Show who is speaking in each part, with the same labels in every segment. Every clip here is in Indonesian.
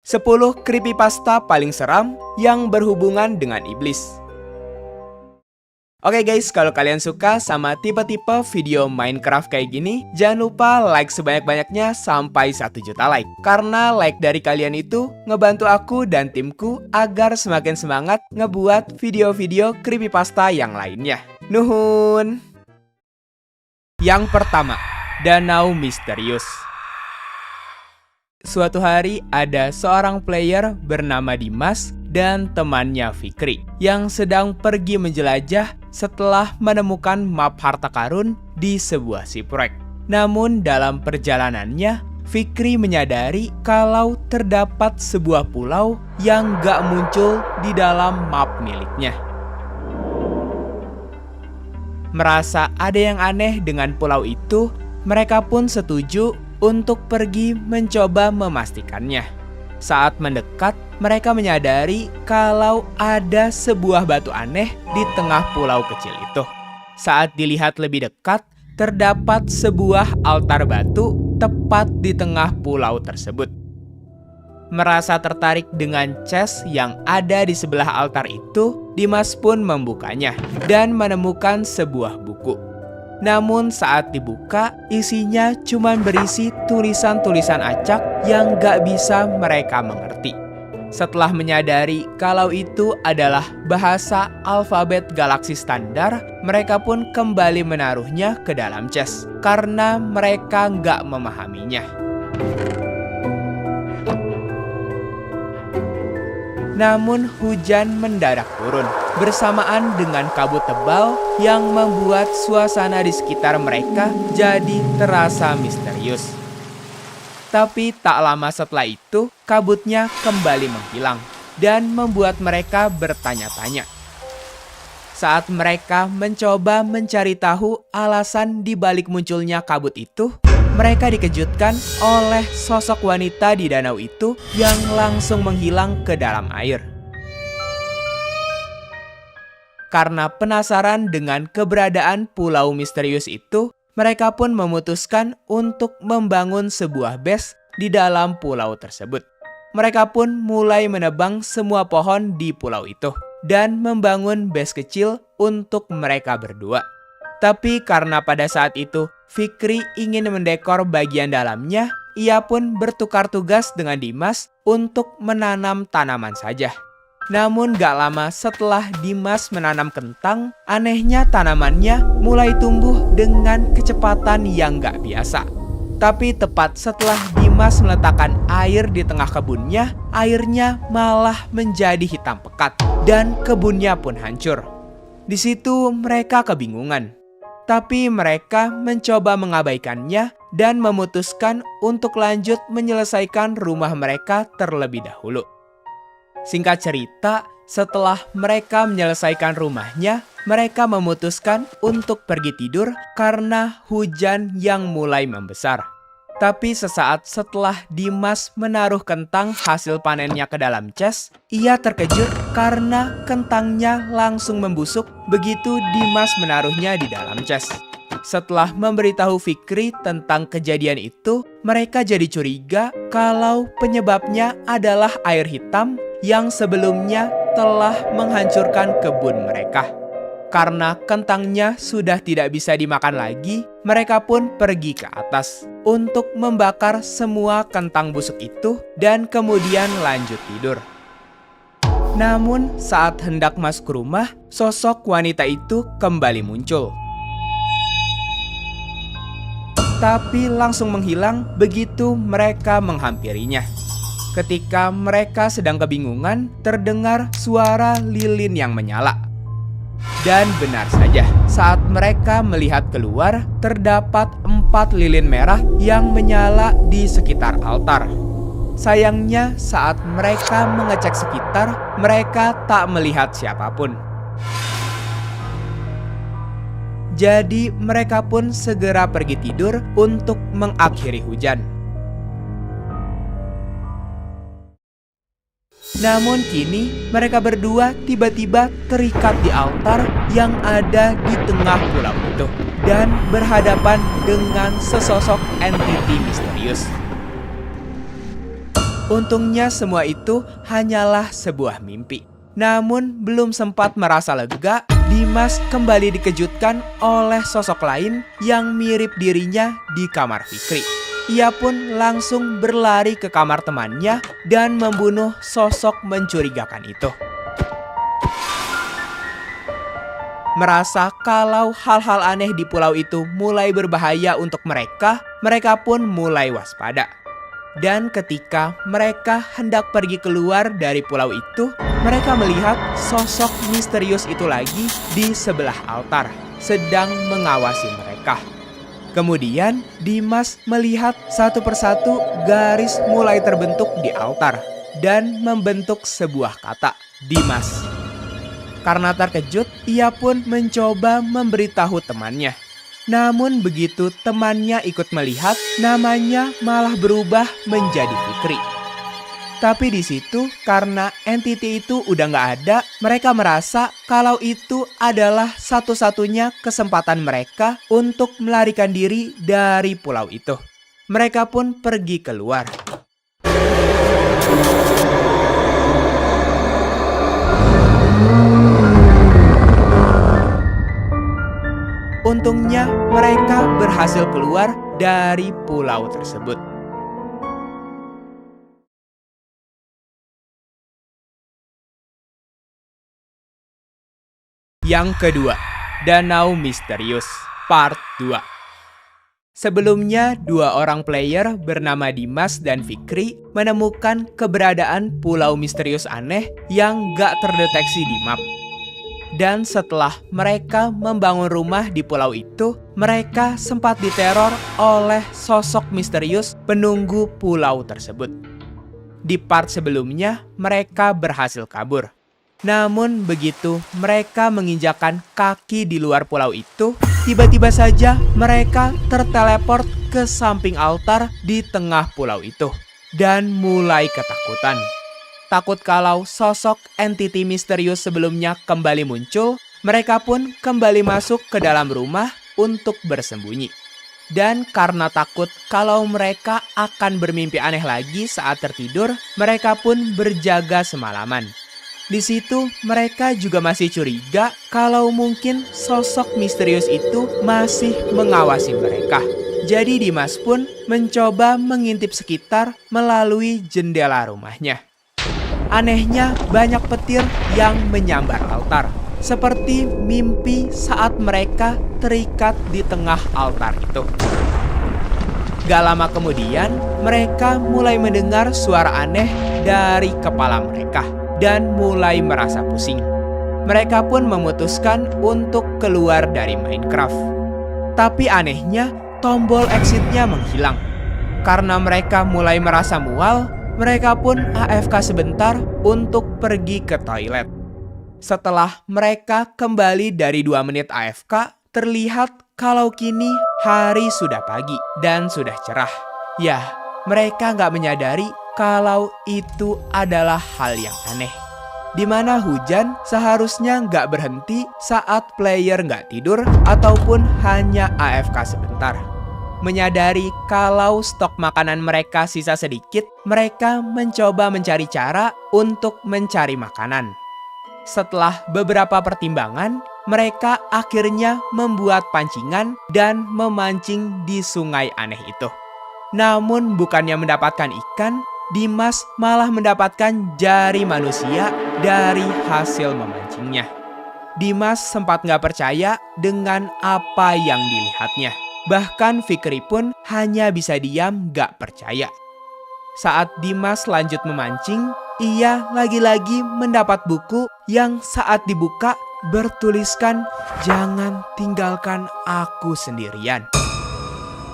Speaker 1: 10 creepypasta paling seram yang berhubungan dengan iblis. Oke guys, kalau kalian suka sama tipe-tipe video Minecraft kayak gini, jangan lupa like sebanyak-banyaknya sampai 1 juta like. Karena like dari kalian itu ngebantu aku dan timku agar semakin semangat ngebuat video-video creepypasta yang lainnya. Nuhun! Yang pertama, Danau Misterius. Suatu hari ada seorang player bernama Dimas dan temannya Fikri yang sedang pergi menjelajah setelah menemukan map harta karun di sebuah shipwreck. Namun dalam perjalanannya, Fikri menyadari kalau terdapat sebuah pulau yang gak muncul di dalam map miliknya. Merasa ada yang aneh dengan pulau itu, mereka pun setuju untuk pergi mencoba memastikannya. Saat mendekat, mereka menyadari kalau ada sebuah batu aneh di tengah pulau kecil itu. Saat dilihat lebih dekat, terdapat sebuah altar batu tepat di tengah pulau tersebut. Merasa tertarik dengan chest yang ada di sebelah altar itu, Dimas pun membukanya dan menemukan sebuah buku. Namun saat dibuka, isinya cuma berisi tulisan-tulisan acak yang gak bisa mereka mengerti. Setelah menyadari kalau itu adalah bahasa alfabet galaksi standar, mereka pun kembali menaruhnya ke dalam chest karena mereka gak memahaminya. Namun hujan mendadak turun bersamaan dengan kabut tebal yang membuat suasana di sekitar mereka jadi terasa misterius. Tapi tak lama setelah itu, kabutnya kembali menghilang dan membuat mereka bertanya-tanya. Saat mereka mencoba mencari tahu alasan di balik munculnya kabut itu, mereka dikejutkan oleh sosok wanita di danau itu yang langsung menghilang ke dalam air. Karena penasaran dengan keberadaan pulau misterius itu, mereka pun memutuskan untuk membangun sebuah base di dalam pulau tersebut. Mereka pun mulai menebang semua pohon di pulau itu dan membangun base kecil untuk mereka berdua. Tapi karena pada saat itu Fikri ingin mendekor bagian dalamnya, ia pun bertukar tugas dengan Dimas untuk menanam tanaman saja. Namun gak lama setelah Dimas menanam kentang, anehnya tanamannya mulai tumbuh dengan kecepatan yang gak biasa. Tapi tepat setelah Dimas meletakkan air di tengah kebunnya, airnya malah menjadi hitam pekat dan kebunnya pun hancur. Di situ mereka kebingungan. Tapi mereka mencoba mengabaikannya dan memutuskan untuk lanjut menyelesaikan rumah mereka terlebih dahulu. Singkat cerita, setelah mereka menyelesaikan rumahnya, mereka memutuskan untuk pergi tidur karena hujan yang mulai membesar. Tapi sesaat setelah Dimas menaruh kentang hasil panennya ke dalam chest, ia terkejut karena kentangnya langsung membusuk begitu Dimas menaruhnya di dalam chest. Setelah memberitahu Fikri tentang kejadian itu, mereka jadi curiga kalau penyebabnya adalah air hitam yang sebelumnya telah menghancurkan kebun mereka. Karena kentangnya sudah tidak bisa dimakan lagi, mereka pun pergi ke atas untuk membakar semua kentang busuk itu dan kemudian lanjut tidur. Namun saat hendak masuk rumah, sosok wanita itu kembali muncul. Tapi langsung menghilang begitu mereka menghampirinya. Ketika mereka sedang kebingungan, terdengar suara lilin yang menyala. Dan benar saja, saat mereka melihat keluar, terdapat 4 lilin merah yang menyala di sekitar altar. Sayangnya, saat mereka mengecek sekitar, mereka tak melihat siapapun. Jadi, mereka pun segera pergi tidur untuk mengakhiri hujan. Namun kini mereka berdua tiba-tiba terikat di altar yang ada di tengah pulau itu dan berhadapan dengan sesosok entiti misterius. Untungnya semua itu hanyalah sebuah mimpi. Namun belum sempat merasa lega, Dimas kembali dikejutkan oleh sosok lain yang mirip dirinya di kamar Fikri. Ia pun langsung berlari ke kamar temannya dan membunuh sosok mencurigakan itu. Merasa kalau hal-hal aneh di pulau itu mulai berbahaya untuk mereka, mereka pun mulai waspada. Dan ketika mereka hendak pergi keluar dari pulau itu, mereka melihat sosok misterius itu lagi di sebelah altar, sedang mengawasi mereka. Kemudian Dimas melihat satu persatu garis mulai terbentuk di altar dan membentuk sebuah kata, Dimas. Karena terkejut, ia pun mencoba memberitahu temannya. Namun begitu temannya ikut melihat, namanya malah berubah menjadi Fikri. Tapi di situ karena entiti itu udah nggak ada, mereka merasa kalau itu adalah satu-satunya kesempatan mereka untuk melarikan diri dari pulau itu. Mereka pun pergi keluar. Untungnya mereka berhasil keluar dari pulau tersebut. Yang kedua, Danau Misterius, Part 2. Sebelumnya, dua orang player bernama Dimas dan Fikri menemukan keberadaan pulau misterius aneh yang gak terdeteksi di map. Dan setelah mereka membangun rumah di pulau itu, mereka sempat diteror oleh sosok misterius penunggu pulau tersebut. Di part sebelumnya, mereka berhasil kabur. Namun begitu mereka menginjakan kaki di luar pulau itu, tiba-tiba saja mereka terteleport ke samping altar di tengah pulau itu dan mulai ketakutan. Takut kalau sosok entiti misterius sebelumnya kembali muncul, mereka pun kembali masuk ke dalam rumah untuk bersembunyi. Dan karena takut kalau mereka akan bermimpi aneh lagi saat tertidur, mereka pun berjaga semalaman. Di situ mereka juga masih curiga kalau mungkin sosok misterius itu masih mengawasi mereka. Jadi Dimas pun mencoba mengintip sekitar melalui jendela rumahnya. Anehnya banyak petir yang menyambar altar, seperti mimpi saat mereka terikat di tengah altar itu. Gak lama kemudian, mereka mulai mendengar suara aneh dari kepala mereka dan mulai merasa pusing. Mereka pun memutuskan untuk keluar dari Minecraft. Tapi anehnya, tombol exit-nya menghilang. Karena mereka mulai merasa mual, mereka pun AFK sebentar untuk pergi ke toilet. Setelah mereka kembali dari 2 menit AFK, terlihat kalau kini hari sudah pagi dan sudah cerah. Ya, mereka nggak menyadari kalau itu adalah hal yang aneh. Di mana hujan seharusnya nggak berhenti saat player nggak tidur ataupun hanya AFK sebentar. Menyadari kalau stok makanan mereka sisa sedikit, mereka mencoba mencari cara untuk mencari makanan. Setelah beberapa pertimbangan, mereka akhirnya membuat pancingan dan memancing di sungai aneh itu. Namun bukannya mendapatkan ikan, Dimas malah mendapatkan jari manusia dari hasil memancingnya. Dimas sempat nggak percaya dengan apa yang dilihatnya. Bahkan Fikri pun hanya bisa diam gak percaya. Saat Dimas lanjut memancing, ia lagi-lagi mendapat buku yang saat dibuka bertuliskan "Jangan tinggalkan aku sendirian".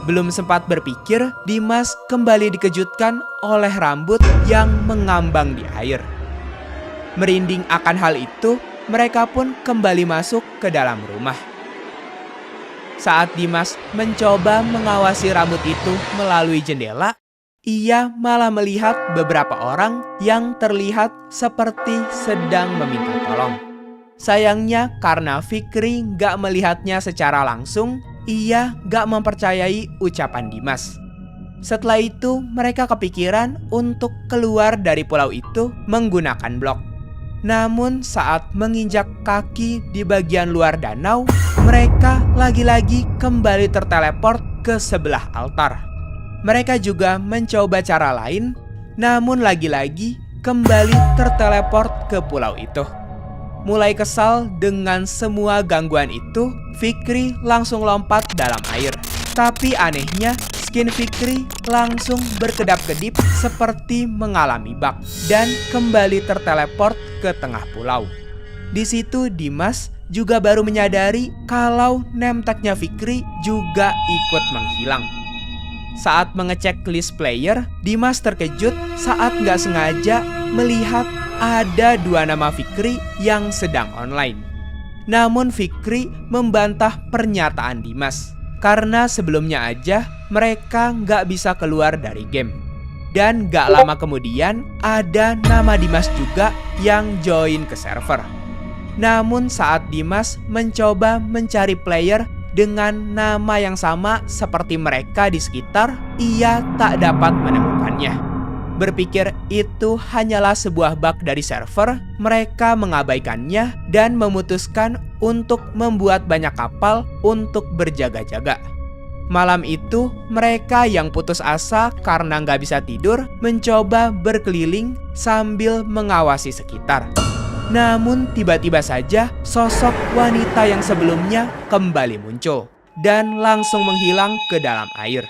Speaker 1: Belum sempat berpikir, Dimas kembali dikejutkan oleh rambut yang mengambang di air. Merinding akan hal itu, mereka pun kembali masuk ke dalam rumah. Saat Dimas mencoba mengawasi rambut itu melalui jendela, ia malah melihat beberapa orang yang terlihat seperti sedang meminta tolong. Sayangnya karena Fikri gak melihatnya secara langsung, ia gak mempercayai ucapan Dimas. Setelah itu, mereka kepikiran untuk keluar dari pulau itu menggunakan blok. Namun saat menginjak kaki di bagian luar danau, mereka lagi-lagi kembali terteleport ke sebelah altar. Mereka juga mencoba cara lain, namun lagi-lagi kembali terteleport ke pulau itu. Mulai kesal dengan semua gangguan itu, Fikri langsung lompat dalam air. Tapi anehnya, skin Fikri langsung berkedap-kedip seperti mengalami bug dan kembali terteleport ke tengah pulau. Di situ Dimas juga baru menyadari kalau name tag-nya Fikri juga ikut menghilang. Saat mengecek list player, Dimas terkejut saat nggak sengaja melihat ada 2 nama Fikri yang sedang online. Namun Fikri membantah pernyataan Dimas, karena sebelumnya aja mereka nggak bisa keluar dari game. Dan nggak lama kemudian ada nama Dimas juga yang join ke server. Namun saat Dimas mencoba mencari player dengan nama yang sama seperti mereka di sekitar, ia tak dapat menemukannya. Berpikir itu hanyalah sebuah bug dari server, mereka mengabaikannya dan memutuskan untuk membuat banyak kapal untuk berjaga-jaga. Malam itu, mereka yang putus asa karena nggak bisa tidur mencoba berkeliling sambil mengawasi sekitar. Namun tiba-tiba saja sosok wanita yang sebelumnya kembali muncul dan langsung menghilang ke dalam air.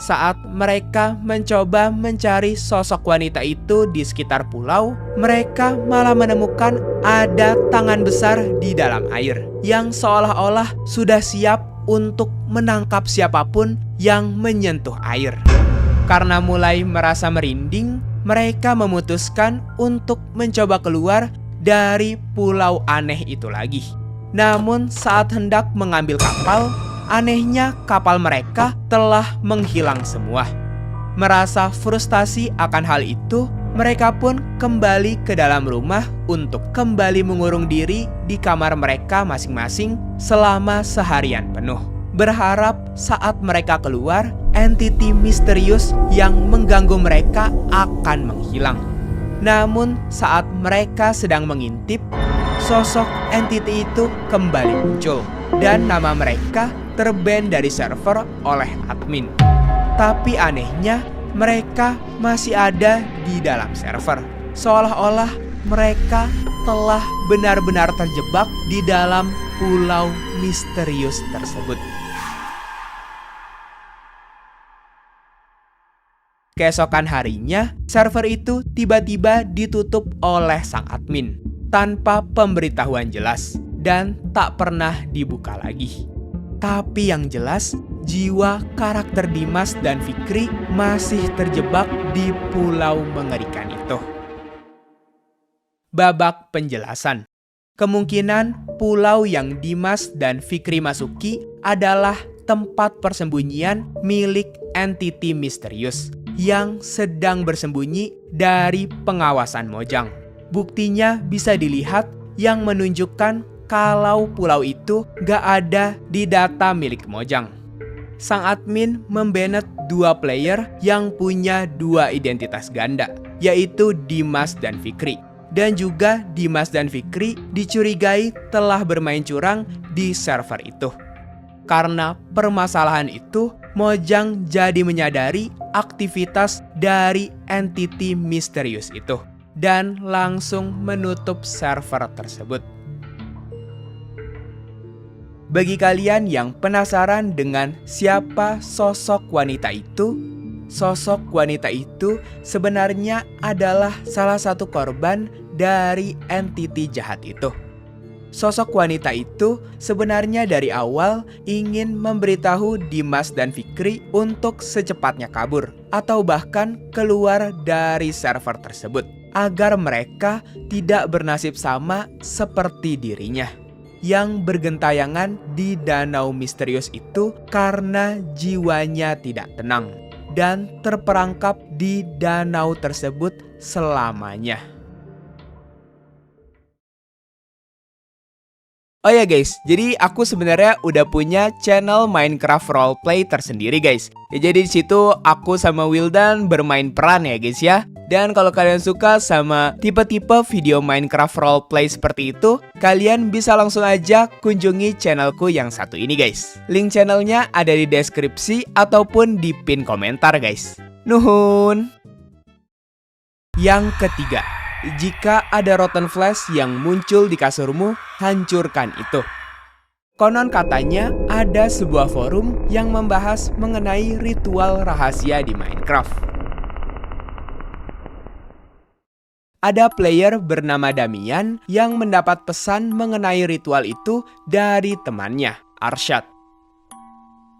Speaker 1: Saat mereka mencoba mencari sosok wanita itu di sekitar pulau, mereka malah menemukan ada tangan besar di dalam air yang seolah-olah sudah siap untuk menangkap siapapun yang menyentuh air. Karena mulai merasa merinding, mereka memutuskan untuk mencoba keluar dari pulau aneh itu lagi. Namun saat hendak mengambil kapal, anehnya kapal mereka telah menghilang semua. Merasa frustasi akan hal itu, mereka pun kembali ke dalam rumah untuk kembali mengurung diri di kamar mereka masing-masing selama seharian penuh. Berharap saat mereka keluar, entiti misterius yang mengganggu mereka akan menghilang. Namun saat mereka sedang mengintip, sosok entiti itu kembali muncul dan nama mereka terban dari server oleh admin. Tapi anehnya, mereka masih ada di dalam server. Seolah-olah mereka telah benar-benar terjebak di dalam pulau misterius tersebut. Keesokan harinya, server itu tiba-tiba ditutup oleh sang admin tanpa pemberitahuan jelas dan tak pernah dibuka lagi. Tapi yang jelas, jiwa karakter Dimas dan Fikri masih terjebak di pulau mengerikan itu. Babak penjelasan. Kemungkinan pulau yang Dimas dan Fikri masuki adalah tempat persembunyian milik entiti misterius yang sedang bersembunyi dari pengawasan Mojang. Buktinya bisa dilihat yang menunjukkan kalau pulau itu gak ada di data milik Mojang. Sang admin membanet 2 player yang punya 2 identitas ganda, yaitu Dimas dan Fikri. Dan juga Dimas dan Fikri dicurigai telah bermain curang di server itu. Karena permasalahan itu, Mojang jadi menyadari aktivitas dari entiti misterius itu dan langsung menutup server tersebut. Bagi kalian yang penasaran dengan siapa sosok wanita itu sebenarnya adalah salah satu korban dari entiti jahat itu. Sosok wanita itu sebenarnya dari awal ingin memberitahu Dimas dan Fikri untuk secepatnya kabur atau bahkan keluar dari server tersebut agar mereka tidak bernasib sama seperti dirinya yang bergentayangan di danau misterius itu karena jiwanya tidak tenang dan terperangkap di danau tersebut selamanya. Oh ya guys, jadi aku sebenarnya udah punya channel Minecraft roleplay tersendiri guys. Ya jadi di situ aku sama Wildan bermain peran ya guys ya. Dan kalau kalian suka sama tipe-tipe video Minecraft roleplay seperti itu, kalian bisa langsung aja kunjungi channelku yang satu ini guys. Link channelnya ada di deskripsi ataupun di pin komentar guys. Nuhun. Yang ketiga, jika ada rotten flesh yang muncul di kasurmu, hancurkan itu. Konon katanya ada sebuah forum yang membahas mengenai ritual rahasia di Minecraft. Ada player bernama Damian yang mendapat pesan mengenai ritual itu dari temannya, Arshad.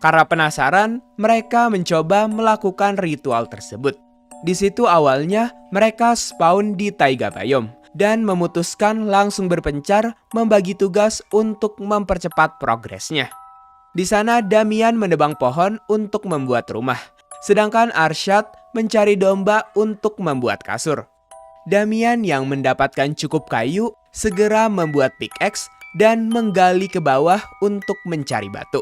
Speaker 1: Karena penasaran, mereka mencoba melakukan ritual tersebut. Di situ awalnya mereka spawn di taiga biome dan memutuskan langsung berpencar membagi tugas untuk mempercepat progresnya. Di sana Damian menebang pohon untuk membuat rumah, sedangkan Arshad mencari domba untuk membuat kasur. Damian yang mendapatkan cukup kayu segera membuat pickaxe dan menggali ke bawah untuk mencari batu.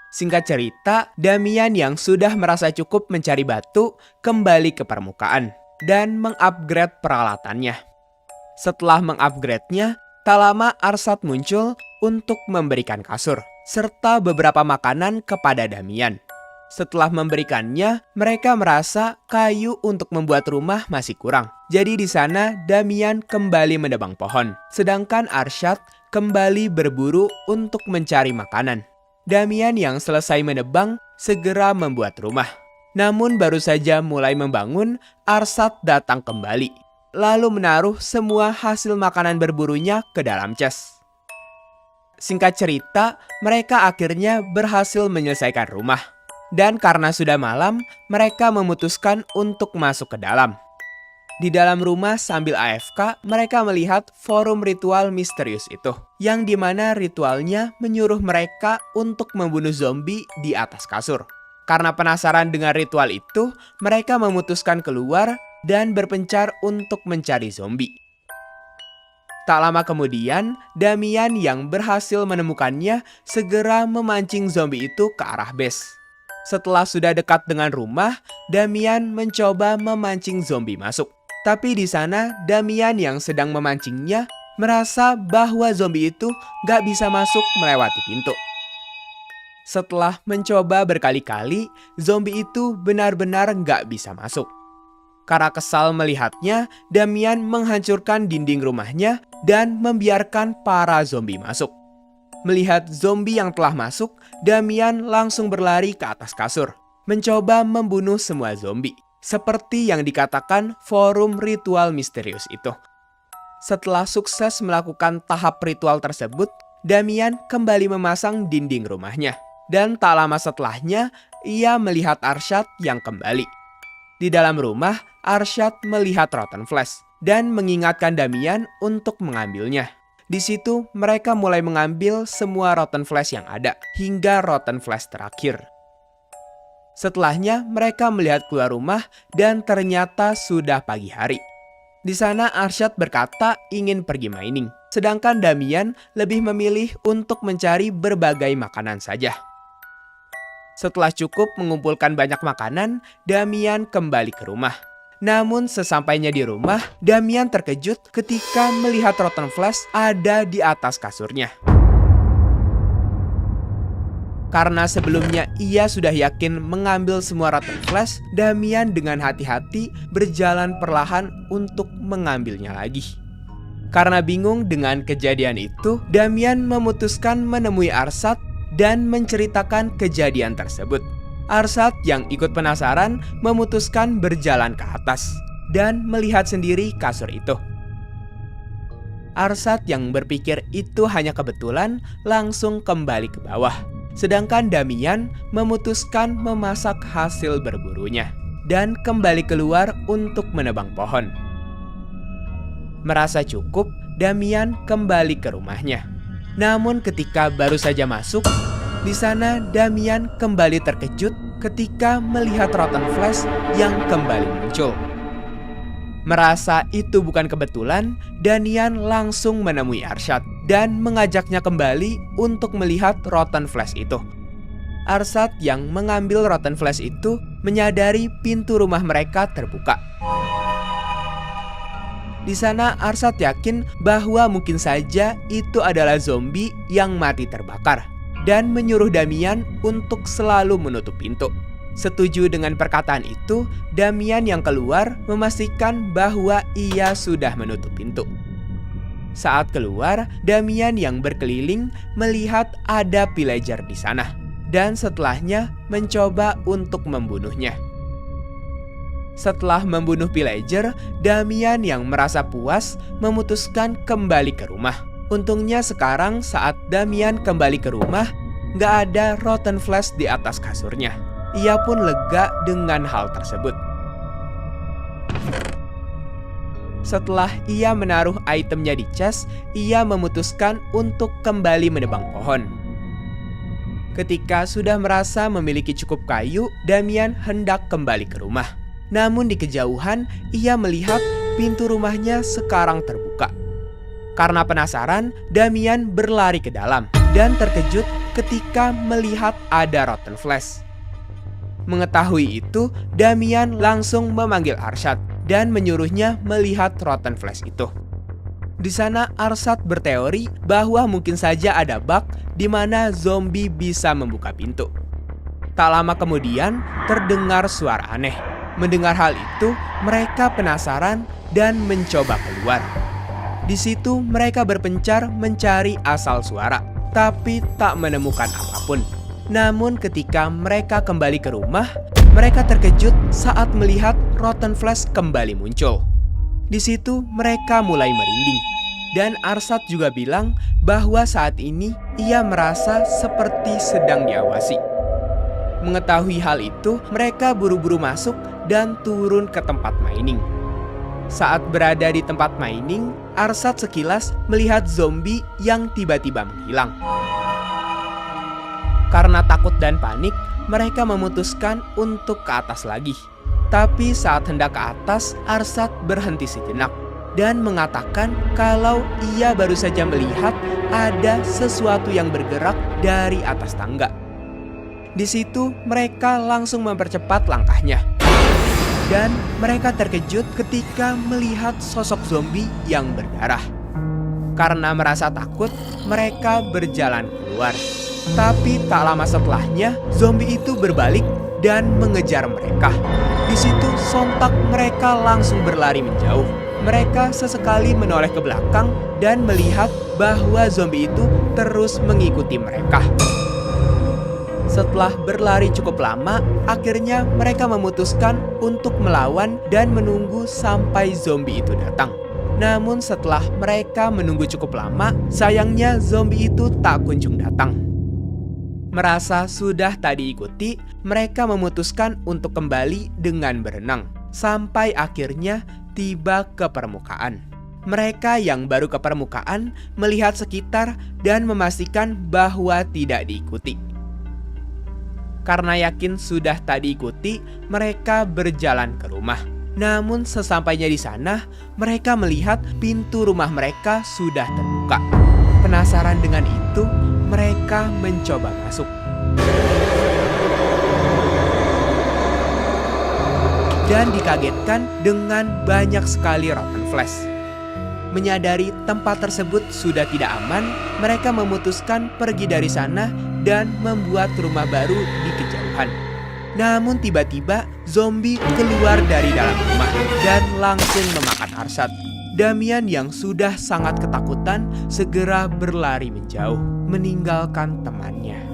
Speaker 1: Singkat cerita, Damian yang sudah merasa cukup mencari batu kembali ke permukaan dan mengupgrade peralatannya. Setelah mengupgrade-nya, tak lama Arshad muncul untuk memberikan kasur serta beberapa makanan kepada Damian. Setelah memberikannya, mereka merasa kayu untuk membuat rumah masih kurang. Jadi di sana Damian kembali menebang pohon, sedangkan Arshad kembali berburu untuk mencari makanan. Damian yang selesai menebang segera membuat rumah. Namun baru saja mulai membangun, Arshad datang kembali, lalu menaruh semua hasil makanan berburunya ke dalam chest. Singkat cerita, mereka akhirnya berhasil menyelesaikan rumah. Dan karena sudah malam, mereka memutuskan untuk masuk ke dalam. Di dalam rumah sambil AFK, mereka melihat forum ritual misterius itu, yang dimana ritualnya menyuruh mereka untuk membunuh zombie di atas kasur. Karena penasaran dengan ritual itu, mereka memutuskan keluar dan berpencar untuk mencari zombie. Tak lama kemudian, Damian yang berhasil menemukannya segera memancing zombie itu ke arah base. Setelah sudah dekat dengan rumah, Damian mencoba memancing zombie masuk. Tapi di sana, Damian yang sedang memancingnya merasa bahwa zombie itu gak bisa masuk melewati pintu. Setelah mencoba berkali-kali, zombie itu benar-benar gak bisa masuk. Karena kesal melihatnya, Damian menghancurkan dinding rumahnya dan membiarkan para zombie masuk. Melihat zombie yang telah masuk, Damian langsung berlari ke atas kasur, mencoba membunuh semua zombie. Seperti yang dikatakan forum ritual misterius itu. Setelah sukses melakukan tahap ritual tersebut, Damian kembali memasang dinding rumahnya. Dan tak lama setelahnya, ia melihat Arshad yang kembali. Di dalam rumah, Arshad melihat rotten flesh dan mengingatkan Damian untuk mengambilnya. Di situ, mereka mulai mengambil semua rotten flesh yang ada, hingga rotten flesh terakhir. Setelahnya, mereka melihat keluar rumah dan ternyata sudah pagi hari. Di sana Arshad berkata ingin pergi mining, sedangkan Damian lebih memilih untuk mencari berbagai makanan saja. Setelah cukup mengumpulkan banyak makanan, Damian kembali ke rumah. Namun sesampainya di rumah, Damian terkejut ketika melihat rotten flesh ada di atas kasurnya. Karena sebelumnya ia sudah yakin mengambil semua rotten flesh, Damian dengan hati-hati berjalan perlahan untuk mengambilnya lagi. Karena bingung dengan kejadian itu, Damian memutuskan menemui Arshad dan menceritakan kejadian tersebut. Arshad yang ikut penasaran memutuskan berjalan ke atas dan melihat sendiri kasur itu. Arshad yang berpikir itu hanya kebetulan langsung kembali ke bawah. Sedangkan Damian memutuskan memasak hasil berburunya dan kembali keluar untuk menebang pohon. Merasa cukup, Damian kembali ke rumahnya. Namun ketika baru saja masuk, di sana Damian kembali terkejut ketika melihat rotten flesh yang kembali muncul. Merasa itu bukan kebetulan, Damian langsung menemui Arshad dan mengajaknya kembali untuk melihat Rotten Flash itu. Arshad yang mengambil Rotten Flash itu menyadari pintu rumah mereka terbuka. Di sana Arshad yakin bahwa mungkin saja itu adalah zombie yang mati terbakar dan menyuruh Damian untuk selalu menutup pintu. Setuju dengan perkataan itu, Damian yang keluar memastikan bahwa ia sudah menutup pintu. Saat keluar, Damian yang berkeliling melihat ada pillager di sana dan setelahnya mencoba untuk membunuhnya. Setelah membunuh pillager, Damian yang merasa puas memutuskan kembali ke rumah. Untungnya sekarang saat Damian kembali ke rumah, nggak ada Rotten Flash di atas kasurnya. Ia pun lega dengan hal tersebut. Setelah ia menaruh itemnya di chest, ia memutuskan untuk kembali menebang pohon. Ketika sudah merasa memiliki cukup kayu, Damian hendak kembali ke rumah. Namun di kejauhan, ia melihat pintu rumahnya sekarang terbuka. Karena penasaran, Damian berlari ke dalam dan terkejut ketika melihat ada Rotten Flash. Mengetahui itu, Damian langsung memanggil Arshad dan menyuruhnya melihat Rotten Flash itu. Di sana Arshad berteori bahwa mungkin saja ada bug di mana zombie bisa membuka pintu. Tak lama kemudian terdengar suara aneh. Mendengar hal itu, mereka penasaran dan mencoba keluar. Di situ mereka berpencar mencari asal suara, tapi tak menemukan apapun. Namun ketika mereka kembali ke rumah, mereka terkejut saat melihat Rotten Flash kembali muncul. Di situ mereka mulai merinding. Dan Arshad juga bilang bahwa saat ini ia merasa seperti sedang diawasi. Mengetahui hal itu, mereka buru-buru masuk dan turun ke tempat mining. Saat berada di tempat mining, Arshad sekilas melihat zombie yang tiba-tiba menghilang. Karena takut dan panik, mereka memutuskan untuk ke atas lagi. Tapi saat hendak ke atas, Arshad berhenti sejenak dan mengatakan kalau ia baru saja melihat ada sesuatu yang bergerak dari atas tangga. Di situ mereka langsung mempercepat langkahnya. Dan mereka terkejut ketika melihat sosok zombie yang berdarah. Karena merasa takut, mereka berjalan keluar. Tapi tak lama setelahnya, zombie itu berbalik dan mengejar mereka. Di situ sontak mereka langsung berlari menjauh. Mereka sesekali menoleh ke belakang dan melihat bahwa zombie itu terus mengikuti mereka. Setelah berlari cukup lama, akhirnya mereka memutuskan untuk melawan dan menunggu sampai zombie itu datang. Namun setelah mereka menunggu cukup lama, sayangnya zombie itu tak kunjung datang. Merasa sudah tak diikuti, mereka memutuskan untuk kembali dengan berenang, sampai akhirnya tiba ke permukaan. Mereka yang baru ke permukaan melihat sekitar dan memastikan bahwa tidak diikuti. Karena yakin sudah tak diikuti, mereka berjalan ke rumah. Namun sesampainya di sana, mereka melihat pintu rumah mereka sudah terbuka. Penasaran dengan itu, mereka mencoba masuk. Dan dikagetkan dengan banyak sekali Rotten Flash. Menyadari tempat tersebut sudah tidak aman, mereka memutuskan pergi dari sana dan membuat rumah baru di kejauhan. Namun tiba-tiba zombie keluar dari dalam rumah dan langsung memakan Arshad. Damian yang sudah sangat ketakutan segera berlari menjauh, meninggalkan temannya.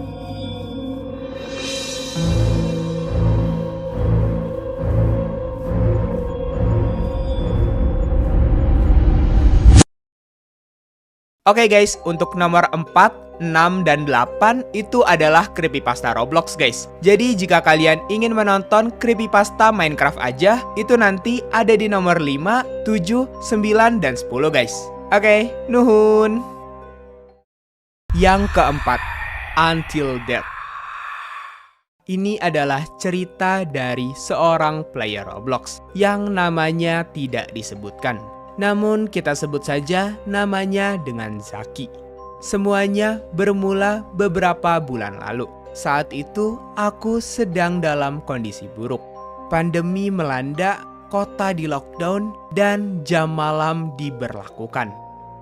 Speaker 1: Oke guys, untuk nomor 4, 6, dan 8 itu adalah creepypasta Roblox guys. Jadi jika kalian ingin menonton creepypasta Minecraft aja, itu nanti ada di nomor 5, 7, 9, dan 10 guys. Oke, nuhun. Yang keempat, Until Death. Ini adalah cerita dari seorang player Roblox yang namanya tidak disebutkan. Namun kita sebut saja namanya dengan Zaki. Semuanya bermula beberapa bulan lalu. Saat itu aku sedang dalam kondisi buruk. Pandemi melanda, kota di lockdown, dan jam malam diberlakukan.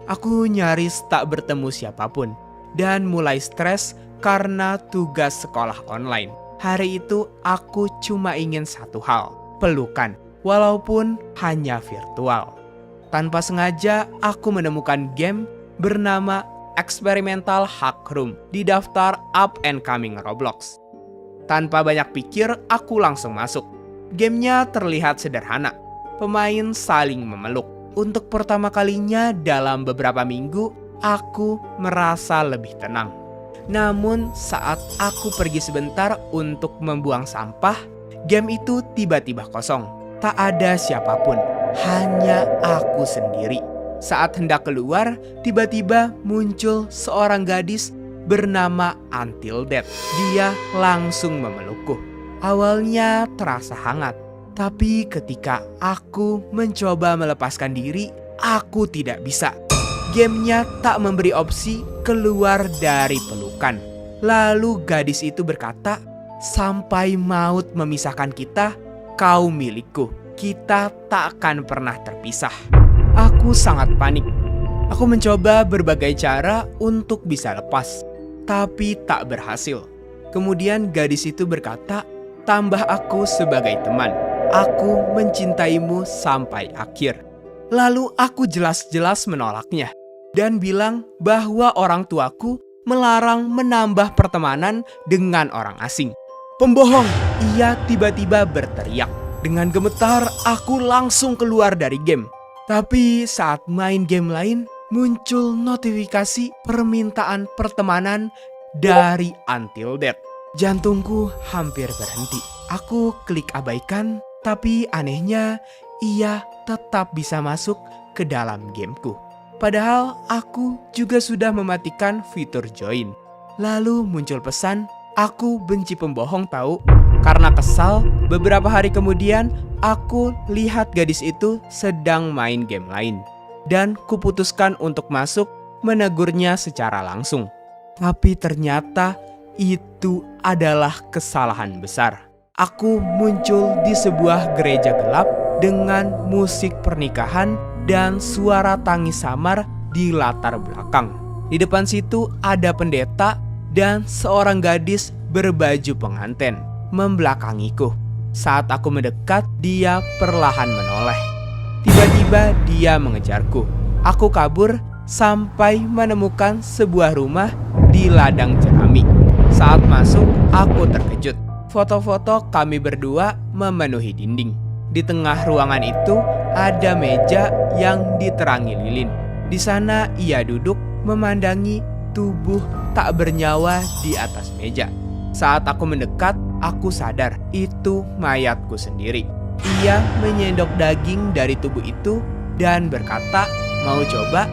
Speaker 1: Aku nyaris tak bertemu siapapun dan mulai stres karena tugas sekolah online. Hari itu aku cuma ingin satu hal, pelukan, walaupun hanya virtual. Tanpa sengaja aku menemukan game bernama Experimental Hack Room di daftar up and coming Roblox. Tanpa banyak pikir, aku langsung masuk. Gamenya terlihat sederhana. Pemain saling memeluk. Untuk pertama kalinya dalam beberapa minggu, aku merasa lebih tenang. Namun saat aku pergi sebentar untuk membuang sampah, game itu tiba-tiba kosong. Tak ada siapapun, hanya aku sendiri. Saat hendak keluar, tiba-tiba muncul seorang gadis bernama Until Death. Dia langsung memelukku. Awalnya terasa hangat, tapi ketika aku mencoba melepaskan diri, aku tidak bisa. Gamenya tak memberi opsi keluar dari pelukan. Lalu gadis itu berkata, "Sampai maut memisahkan kita, kau milikku. Kita tak akan pernah terpisah." Aku sangat panik. Aku mencoba berbagai cara untuk bisa lepas, tapi tak berhasil. Kemudian gadis itu berkata, "Tambah aku sebagai teman. Aku mencintaimu sampai akhir." Lalu aku jelas-jelas menolaknya dan bilang bahwa orang tuaku melarang menambah pertemanan dengan orang asing. "Pembohong!" Ia tiba-tiba berteriak. Dengan gemetar, aku langsung keluar dari game. Tapi saat main game lain, muncul notifikasi permintaan pertemanan dari Until Death. Jantungku hampir berhenti. Aku klik abaikan, tapi anehnya ia tetap bisa masuk ke dalam gameku. Padahal aku juga sudah mematikan fitur join. Lalu muncul pesan, "Aku benci pembohong tahu." Karena kesal, beberapa hari kemudian aku lihat gadis itu sedang main game lain. Dan kuputuskan untuk masuk menegurnya secara langsung. Tapi ternyata itu adalah kesalahan besar. Aku muncul di sebuah gereja gelap dengan musik pernikahan dan suara tangis samar di latar belakang. Di depan situ ada pendeta dan seorang gadis berbaju pengantin membelakangiku. Saat aku mendekat, dia perlahan menoleh. Tiba-tiba dia mengejarku. Aku kabur sampai menemukan sebuah rumah di ladang jerami. Saat masuk, aku terkejut. Foto-foto kami berdua memenuhi dinding. Di tengah ruangan itu ada meja yang diterangi lilin. Di sana ia duduk memandangi tubuh tak bernyawa di atas meja. Saat aku mendekat, aku sadar itu mayatku sendiri. Ia menyendok daging dari tubuh itu dan berkata, "Mau coba?"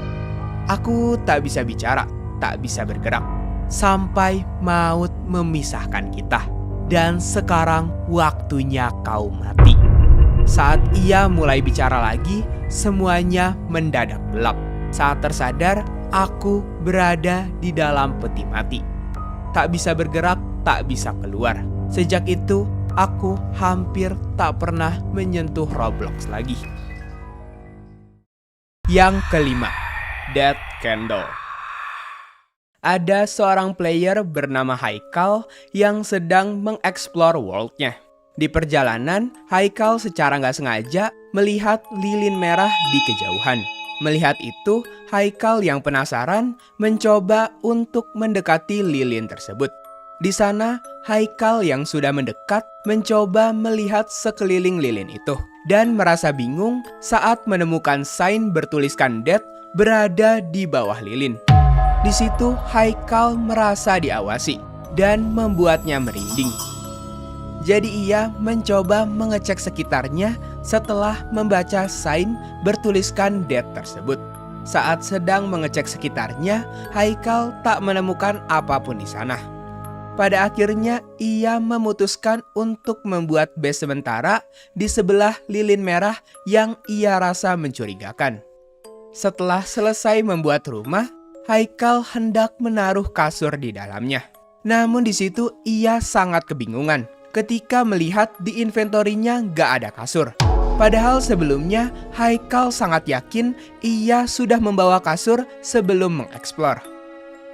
Speaker 1: Aku tak bisa bicara, tak bisa bergerak, sampai maut memisahkan kita. Dan sekarang waktunya kau mati. Saat ia mulai bicara lagi, semuanya mendadak gelap. Saat tersadar, aku berada di dalam peti mati. Tak bisa bergerak, tak bisa keluar. Sejak itu, aku hampir tak pernah menyentuh Roblox lagi. Yang kelima, Death Candle. Ada seorang player bernama Haikal yang sedang mengeksplor world-nya. Di perjalanan, Haikal secara nggak sengaja melihat lilin merah di kejauhan. Melihat itu, Haikal yang penasaran mencoba untuk mendekati lilin tersebut. Di sana, Haikal yang sudah mendekat mencoba melihat sekeliling lilin itu dan merasa bingung saat menemukan sign bertuliskan Death berada di bawah lilin. Di situ Haikal merasa diawasi dan membuatnya merinding. Jadi ia mencoba mengecek sekitarnya setelah membaca sign bertuliskan Death tersebut. Saat sedang mengecek sekitarnya, Haikal tak menemukan apapun di sana. Pada akhirnya ia memutuskan untuk membuat base sementara di sebelah lilin merah yang ia rasa mencurigakan. Setelah selesai membuat rumah, Haikal hendak menaruh kasur di dalamnya. Namun di situ ia sangat kebingungan ketika melihat di inventorinya gak ada kasur. Padahal sebelumnya Haikal sangat yakin ia sudah membawa kasur sebelum mengeksplor.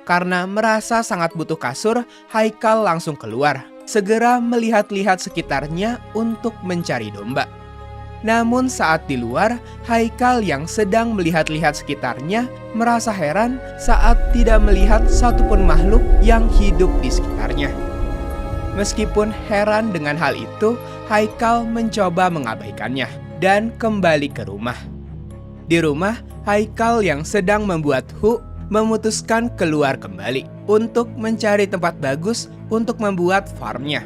Speaker 1: Karena merasa sangat butuh kasur, Haikal langsung keluar, segera melihat-lihat sekitarnya untuk mencari domba. Namun saat di luar, Haikal yang sedang melihat-lihat sekitarnya merasa heran saat tidak melihat satupun makhluk yang hidup di sekitarnya. Meskipun heran dengan hal itu, Haikal mencoba mengabaikannya dan kembali ke rumah. Di rumah, Haikal yang sedang membuat memutuskan keluar kembali untuk mencari tempat bagus untuk membuat farmnya.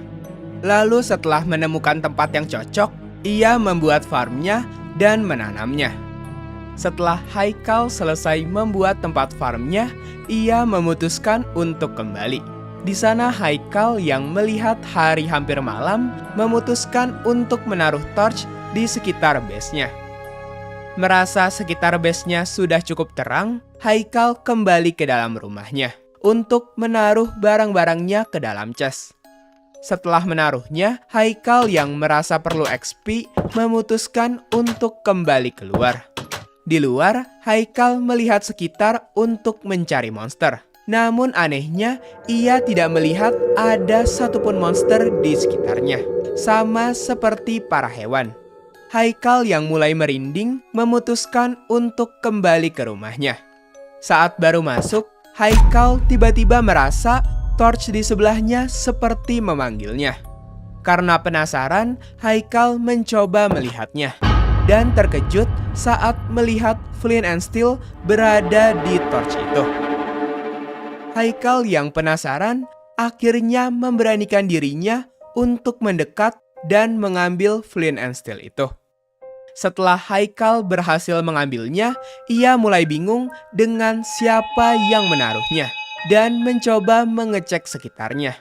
Speaker 1: Lalu setelah menemukan tempat yang cocok, ia membuat farmnya dan menanamnya. Setelah Haikal selesai membuat tempat farmnya, ia memutuskan untuk kembali. Di sana Haikal yang melihat hari hampir malam memutuskan untuk menaruh torch di sekitar base-nya. Merasa sekitar base-nya sudah cukup terang, Haikal kembali ke dalam rumahnya untuk menaruh barang-barangnya ke dalam chest. Setelah menaruhnya, Haikal yang merasa perlu XP memutuskan untuk kembali keluar. Di luar, Haikal melihat sekitar untuk mencari monster. Namun anehnya, ia tidak melihat ada satupun monster di sekitarnya, sama seperti para hewan. Haikal yang mulai merinding memutuskan untuk kembali ke rumahnya. Saat baru masuk, Haikal tiba-tiba merasa torch di sebelahnya seperti memanggilnya. Karena penasaran, Haikal mencoba melihatnya dan terkejut saat melihat Flint and Steel berada di torch itu. Haikal yang penasaran akhirnya memberanikan dirinya untuk mendekat dan mengambil Flint and Steel itu. Setelah Haikal berhasil mengambilnya, ia mulai bingung dengan siapa yang menaruhnya dan mencoba mengecek sekitarnya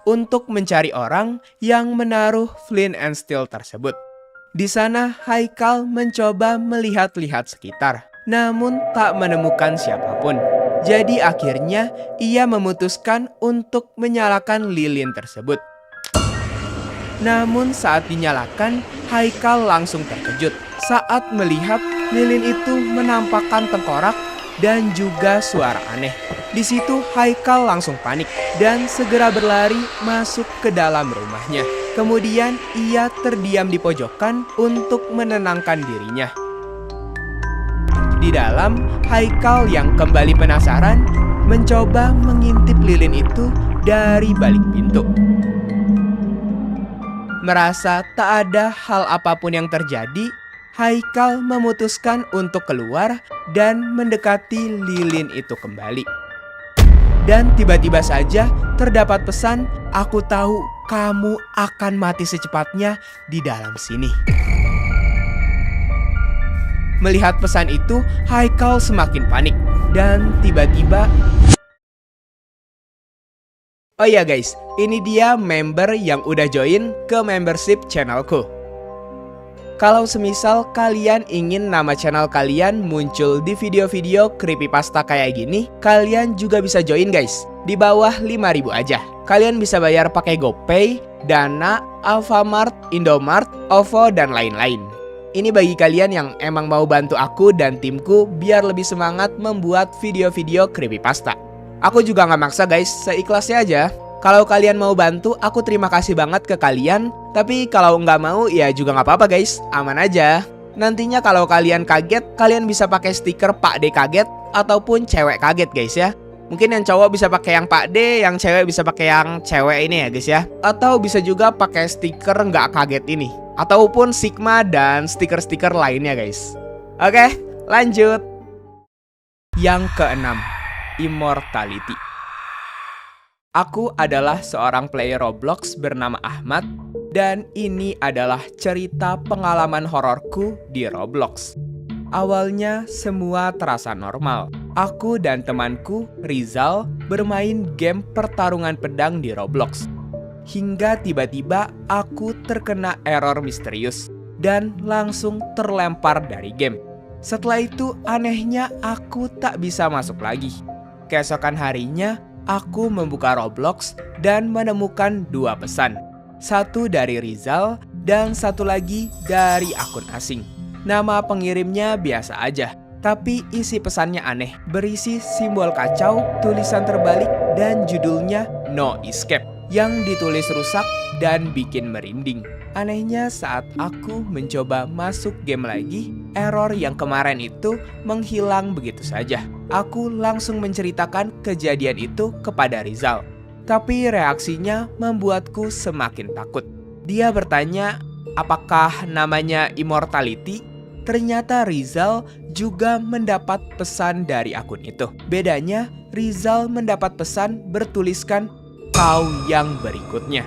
Speaker 1: untuk mencari orang yang menaruh Flint and Steel tersebut. Di sana Haikal mencoba melihat-lihat sekitar, namun tak menemukan siapapun. Jadi akhirnya ia memutuskan untuk menyalakan lilin tersebut. Namun saat dinyalakan, Haikal langsung terkejut saat melihat lilin itu menampakkan tengkorak dan juga suara aneh. Di situ Haikal langsung panik dan segera berlari masuk ke dalam rumahnya. Kemudian ia terdiam di pojokan untuk menenangkan dirinya. Di dalam, Haikal yang kembali penasaran mencoba mengintip lilin itu dari balik pintu. Merasa tak ada hal apapun yang terjadi, Haikal memutuskan untuk keluar dan mendekati lilin itu kembali. Dan tiba-tiba saja terdapat pesan, "Aku tahu kamu akan mati secepatnya di dalam sini." Melihat pesan itu, Haikal semakin panik dan tiba-tiba... Oh iya guys, ini dia member yang udah join ke membership channelku. Kalau semisal kalian ingin nama channel kalian muncul di video-video creepypasta kayak gini, kalian juga bisa join guys. Di bawah 5.000 aja. Kalian bisa bayar pakai GoPay, Dana, Alfamart, Indomart, OVO, dan lain-lain. Ini bagi kalian yang emang mau bantu aku dan timku biar lebih semangat membuat video-video creepypasta. Aku juga nggak maksa guys, seikhlasnya aja. Kalau kalian mau bantu, aku terima kasih banget ke kalian. Tapi kalau nggak mau, ya juga nggak apa-apa guys, aman aja. Nantinya kalau kalian kaget, kalian bisa pakai stiker Pak D kaget ataupun cewek kaget guys ya. Mungkin yang cowok bisa pakai yang Pak D, yang cewek bisa pakai yang cewek ini ya guys ya. Atau bisa juga pakai stiker nggak kaget ini. Ataupun Sigma dan stiker-stiker lainnya guys. Oke, lanjut. Yang keenam, Immortality. Aku adalah seorang player Roblox bernama Ahmad, dan ini adalah cerita pengalaman hororku di Roblox. Awalnya semua terasa normal. Aku dan temanku, Rizal, bermain game pertarungan pedang di Roblox. Hingga tiba-tiba aku terkena error misterius dan langsung terlempar dari game. Setelah itu anehnya aku tak bisa masuk lagi. Keesokan harinya, aku membuka Roblox dan menemukan 2 pesan. Satu dari Rizal dan satu lagi dari akun asing. Nama pengirimnya biasa aja, tapi isi pesannya aneh. Berisi simbol kacau, tulisan terbalik, dan judulnya No Escape yang ditulis rusak dan bikin merinding. Anehnya saat aku mencoba masuk game lagi, error yang kemarin itu menghilang begitu saja. Aku langsung menceritakan kejadian itu kepada Rizal. Tapi reaksinya membuatku semakin takut. Dia bertanya, apakah namanya Immortality? Ternyata Rizal juga mendapat pesan dari akun itu. Bedanya, Rizal mendapat pesan bertuliskan kau yang berikutnya.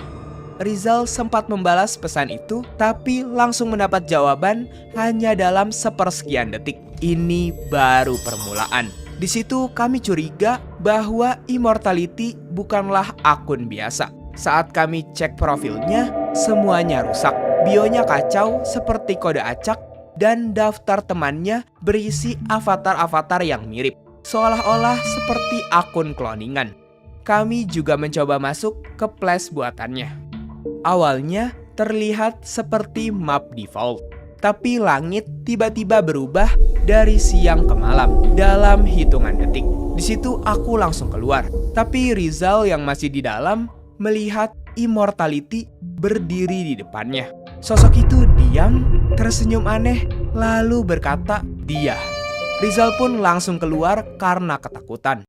Speaker 1: Rizal sempat membalas pesan itu, tapi langsung mendapat jawaban hanya dalam sepersekian detik. Ini baru permulaan. Di situ kami curiga bahwa Immortality bukanlah akun biasa. Saat kami cek profilnya, semuanya rusak. Bionya kacau seperti kode acak dan daftar temannya berisi avatar-avatar yang mirip. Seolah-olah seperti akun cloningan. Kami juga mencoba masuk ke flash buatannya. Awalnya terlihat seperti map default, tapi langit tiba-tiba berubah dari siang ke malam dalam hitungan detik. Di situ aku langsung keluar, tapi Rizal yang masih di dalam melihat Immortality berdiri di depannya. Sosok itu diam, tersenyum aneh, lalu berkata, "Dia." Rizal pun langsung keluar karena ketakutan.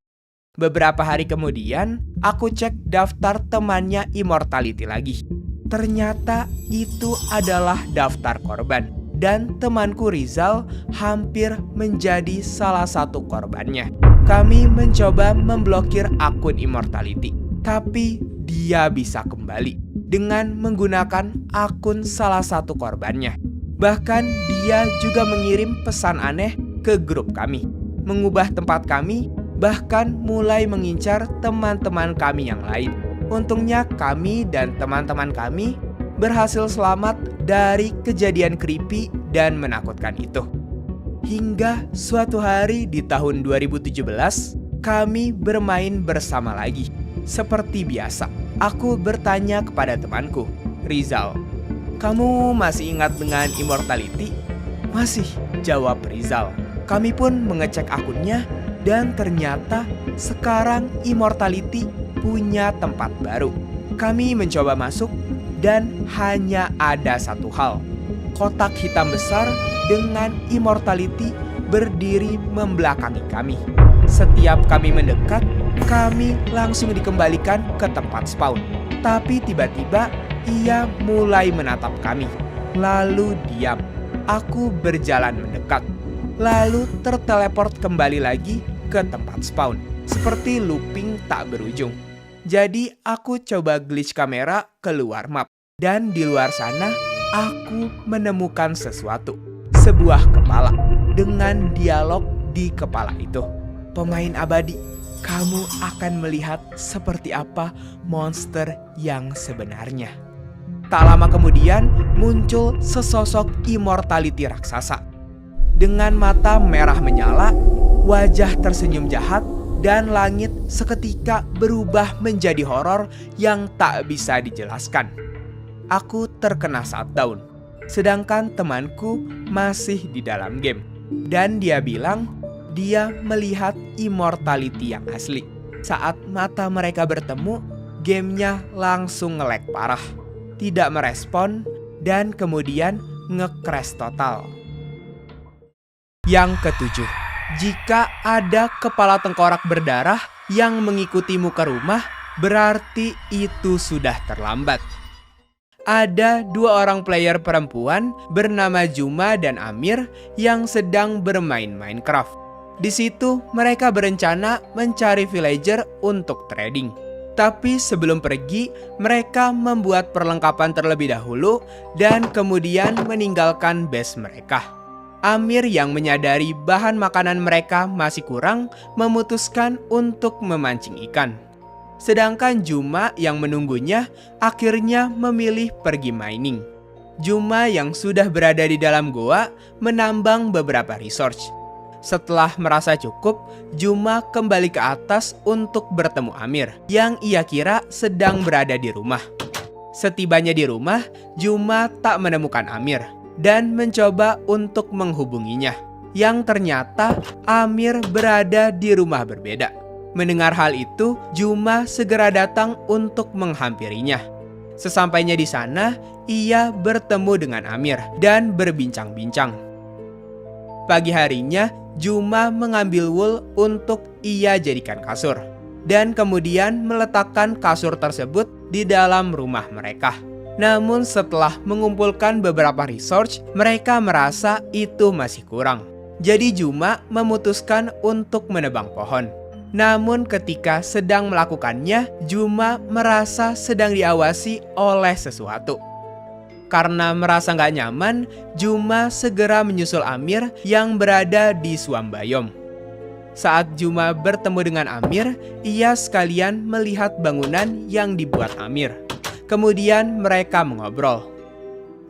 Speaker 1: Beberapa hari kemudian, aku cek daftar temannya Immortality lagi. Ternyata itu adalah daftar korban. Dan temanku Rizal hampir menjadi salah satu korbannya. Kami mencoba memblokir akun Immortality. Tapi dia bisa kembali dengan menggunakan akun salah satu korbannya. Bahkan dia juga mengirim pesan aneh ke grup kami. Mengubah tempat kami, bahkan mulai mengincar teman-teman kami yang lain. Untungnya kami dan teman-teman kami berhasil selamat dari kejadian creepy dan menakutkan itu. Hingga suatu hari di tahun 2017, kami bermain bersama lagi. Seperti biasa, aku bertanya kepada temanku, Rizal, "Kamu masih ingat dengan Immortality?" "Masih," jawab Rizal. Kami pun mengecek akunnya dan ternyata sekarang Immortality punya tempat baru. Kami mencoba masuk dan hanya ada satu hal. Kotak hitam besar dengan Immortality berdiri membelakangi kami. Setiap kami mendekat, kami langsung dikembalikan ke tempat spawn. Tapi tiba-tiba ia mulai menatap kami. Lalu diam. Aku berjalan mendekat. Lalu terteleport kembali lagi ke tempat spawn. Seperti looping tak berujung. Jadi aku coba glitch kamera keluar map. Dan di luar sana aku menemukan sesuatu. Sebuah kepala dengan dialog di kepala itu. "Pemain abadi, kamu akan melihat seperti apa monster yang sebenarnya." Tak lama kemudian muncul sesosok Immortality raksasa. Dengan mata merah menyala, wajah tersenyum jahat, dan langit seketika berubah menjadi horor yang tak bisa dijelaskan. Aku terkena shutdown, sedangkan temanku masih di dalam game. Dan dia bilang dia melihat Immortality yang asli. Saat mata mereka bertemu, gamenya langsung nge-lag parah, tidak merespon, dan kemudian nge-crash total. Yang ketujuh, jika ada kepala tengkorak berdarah yang mengikutimu ke rumah, berarti itu sudah terlambat. Ada 2 orang player perempuan bernama Juma dan Amir yang sedang bermain Minecraft. Di situ mereka berencana mencari villager untuk trading. Tapi sebelum pergi, mereka membuat perlengkapan terlebih dahulu dan kemudian meninggalkan base mereka. Amir yang menyadari bahan makanan mereka masih kurang, memutuskan untuk memancing ikan. Sedangkan Juma yang menunggunya akhirnya memilih pergi mining. Juma yang sudah berada di dalam goa menambang beberapa resource. Setelah merasa cukup, Juma kembali ke atas untuk bertemu Amir yang ia kira sedang berada di rumah. Setibanya di rumah, Juma tak menemukan Amir dan mencoba untuk menghubunginya. Yang ternyata Amir berada di rumah berbeda. Mendengar hal itu, Juma segera datang untuk menghampirinya. Sesampainya di sana, ia bertemu dengan Amir dan berbincang-bincang. Pagi harinya, Juma mengambil wool untuk ia jadikan kasur dan kemudian meletakkan kasur tersebut di dalam rumah mereka. Namun setelah mengumpulkan beberapa research, mereka merasa itu masih kurang. Jadi Juma memutuskan untuk menebang pohon. Namun ketika sedang melakukannya, Juma merasa sedang diawasi oleh sesuatu. Karena merasa nggak nyaman, Juma segera menyusul Amir yang berada di Swambayom. Saat Juma bertemu dengan Amir, ia sekalian melihat bangunan yang dibuat Amir. Kemudian mereka mengobrol.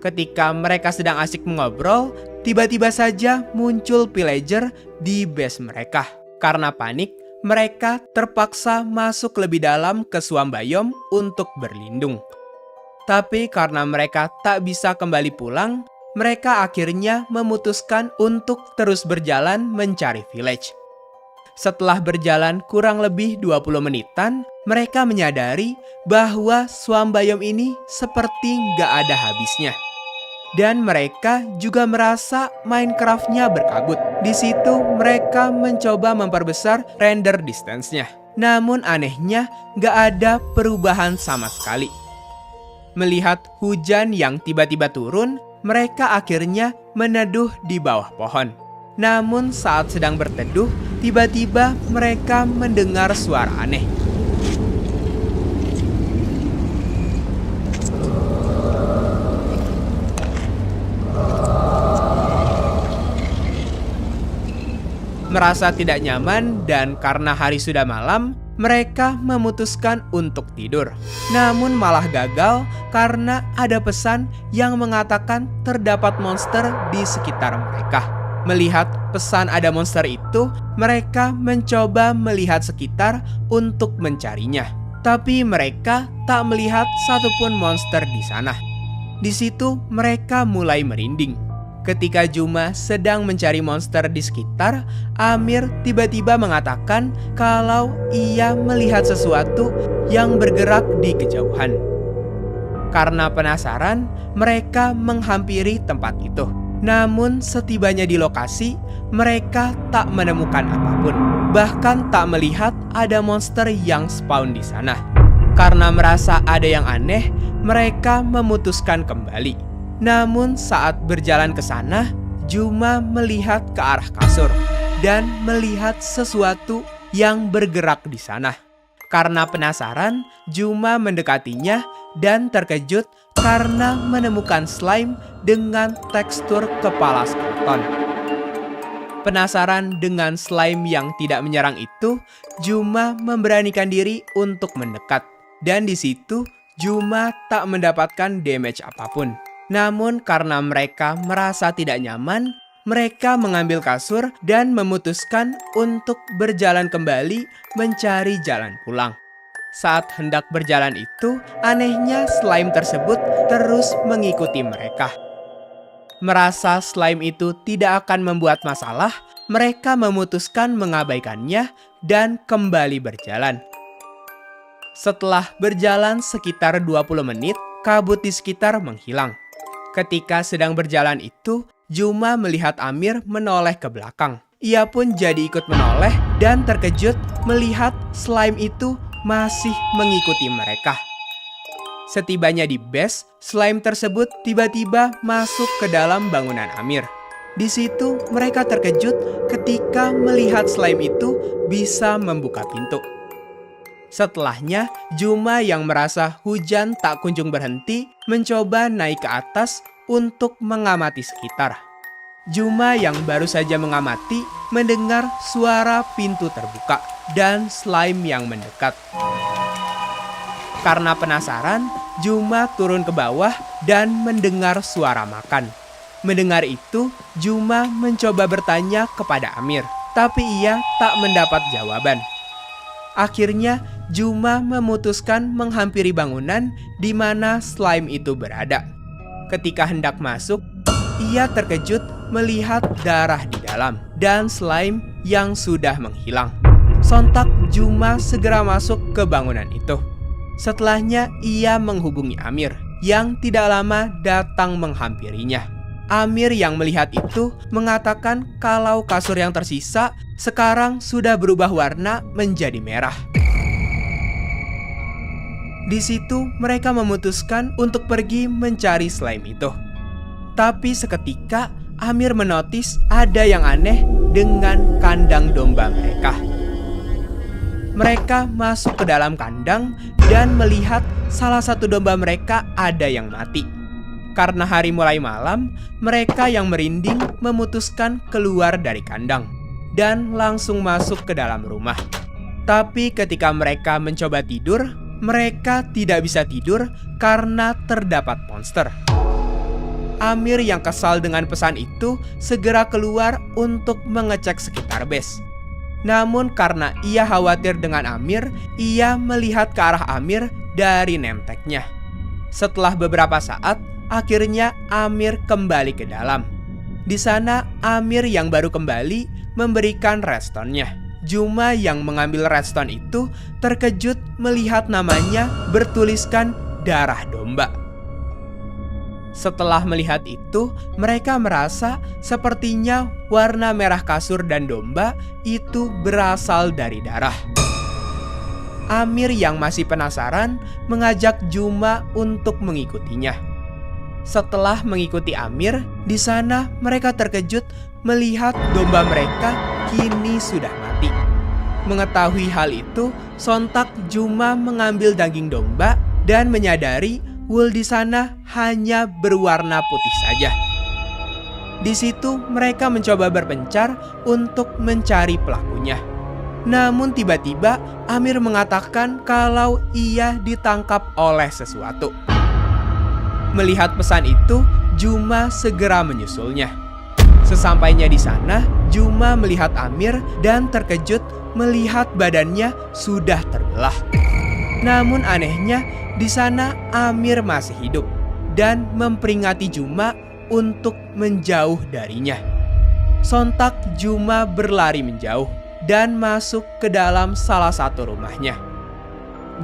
Speaker 1: Ketika mereka sedang asik mengobrol, tiba-tiba saja muncul pillager di base mereka. Karena panik, mereka terpaksa masuk lebih dalam ke Swambayom untuk berlindung. Tapi karena mereka tak bisa kembali pulang, mereka akhirnya memutuskan untuk terus berjalan mencari village. Setelah berjalan kurang lebih 20 menitan, mereka menyadari bahwa Swambayom ini seperti nggak ada habisnya. Dan mereka juga merasa Minecraft-nya berkabut. Di situ mereka mencoba memperbesar render distance-nya. Namun anehnya nggak ada perubahan sama sekali. Melihat hujan yang tiba-tiba turun, mereka akhirnya meneduh di bawah pohon. Namun saat sedang berteduh, tiba-tiba mereka mendengar suara aneh. Merasa tidak nyaman dan karena hari sudah malam, mereka memutuskan untuk tidur. Namun malah gagal karena ada pesan yang mengatakan terdapat monster di sekitar mereka. Melihat pesan ada monster itu, mereka mencoba melihat sekitar untuk mencarinya. Tapi mereka tak melihat satupun monster di sana. Di situ mereka mulai merinding. Ketika Juma sedang mencari monster di sekitar, Amir tiba-tiba mengatakan kalau ia melihat sesuatu yang bergerak di kejauhan. Karena penasaran, mereka menghampiri tempat itu. Namun setibanya di lokasi, mereka tak menemukan apapun. Bahkan tak melihat ada monster yang spawn di sana. Karena merasa ada yang aneh, mereka memutuskan kembali. Namun saat berjalan ke sana, Juma melihat ke arah kasur dan melihat sesuatu yang bergerak di sana. Karena penasaran, Juma mendekatinya dan terkejut karena menemukan slime dengan tekstur kepala skeleton. Penasaran dengan slime yang tidak menyerang itu, Juma memberanikan diri untuk mendekat. Dan di situ, Juma tak mendapatkan damage apapun. Namun karena mereka merasa tidak nyaman, mereka mengambil kasur dan memutuskan untuk berjalan kembali mencari jalan pulang. Saat hendak berjalan itu, anehnya slime tersebut terus mengikuti mereka. Merasa slime itu tidak akan membuat masalah, mereka memutuskan mengabaikannya dan kembali berjalan. Setelah berjalan sekitar 20 menit, kabut di sekitar menghilang. Ketika sedang berjalan itu, Juma melihat Amir menoleh ke belakang. Ia pun jadi ikut menoleh dan terkejut melihat slime itu masih mengikuti mereka. Setibanya di base, slime tersebut tiba-tiba masuk ke dalam bangunan Amir. Di situ mereka terkejut ketika melihat slime itu bisa membuka pintu. Setelahnya, Juma yang merasa hujan tak kunjung berhenti mencoba naik ke atas untuk mengamati sekitar. Juma yang baru saja mengamati mendengar suara pintu terbuka dan slime yang mendekat. Karena penasaran, Juma turun ke bawah dan mendengar suara makan. Mendengar itu, Juma mencoba bertanya kepada Amir, tapi ia tak mendapat jawaban. Akhirnya, Juma memutuskan menghampiri bangunan di mana slime itu berada. Ketika hendak masuk, ia terkejut melihat darah di dalam dan slime yang sudah menghilang. Sontak Juma segera masuk ke bangunan itu. Setelahnya ia menghubungi Amir yang tidak lama datang menghampirinya. Amir yang melihat itu mengatakan kalau kasur yang tersisa sekarang sudah berubah warna menjadi merah. Di situ mereka memutuskan untuk pergi mencari slime itu. Tapi seketika Amir menotis ada yang aneh dengan kandang domba mereka. Mereka masuk ke dalam kandang dan melihat salah satu domba mereka ada yang mati. Karena hari mulai malam, mereka yang merinding memutuskan keluar dari kandang dan langsung masuk ke dalam rumah. Tapi ketika mereka mencoba tidur, mereka tidak bisa tidur karena terdapat monster. Amir yang kesal dengan pesan itu segera keluar untuk mengecek sekitar base. Namun karena ia khawatir dengan Amir, ia melihat ke arah Amir dari nemteknya. Setelah beberapa saat, akhirnya Amir kembali ke dalam. Di sana Amir yang baru kembali memberikan redstone-nya. Juma yang mengambil redstone itu terkejut melihat namanya bertuliskan darah domba. Setelah melihat itu, mereka merasa sepertinya warna merah kasur dan domba itu berasal dari darah. Amir yang masih penasaran mengajak Juma untuk mengikutinya. Setelah mengikuti Amir, di sana mereka terkejut melihat domba mereka kini sudah mati. Mengetahui hal itu, sontak Juma mengambil daging domba dan menyadari wool di sana hanya berwarna putih saja. Di situ mereka mencoba berpencar untuk mencari pelakunya. Namun tiba-tiba Amir mengatakan kalau ia ditangkap oleh sesuatu. Melihat pesan itu, Juma segera menyusulnya. Sesampainya di sana, Juma melihat Amir dan terkejut melihat badannya sudah terbelah. Namun anehnya, di sana Amir masih hidup dan memperingati Juma untuk menjauh darinya. Sontak Juma berlari menjauh dan masuk ke dalam salah satu rumahnya.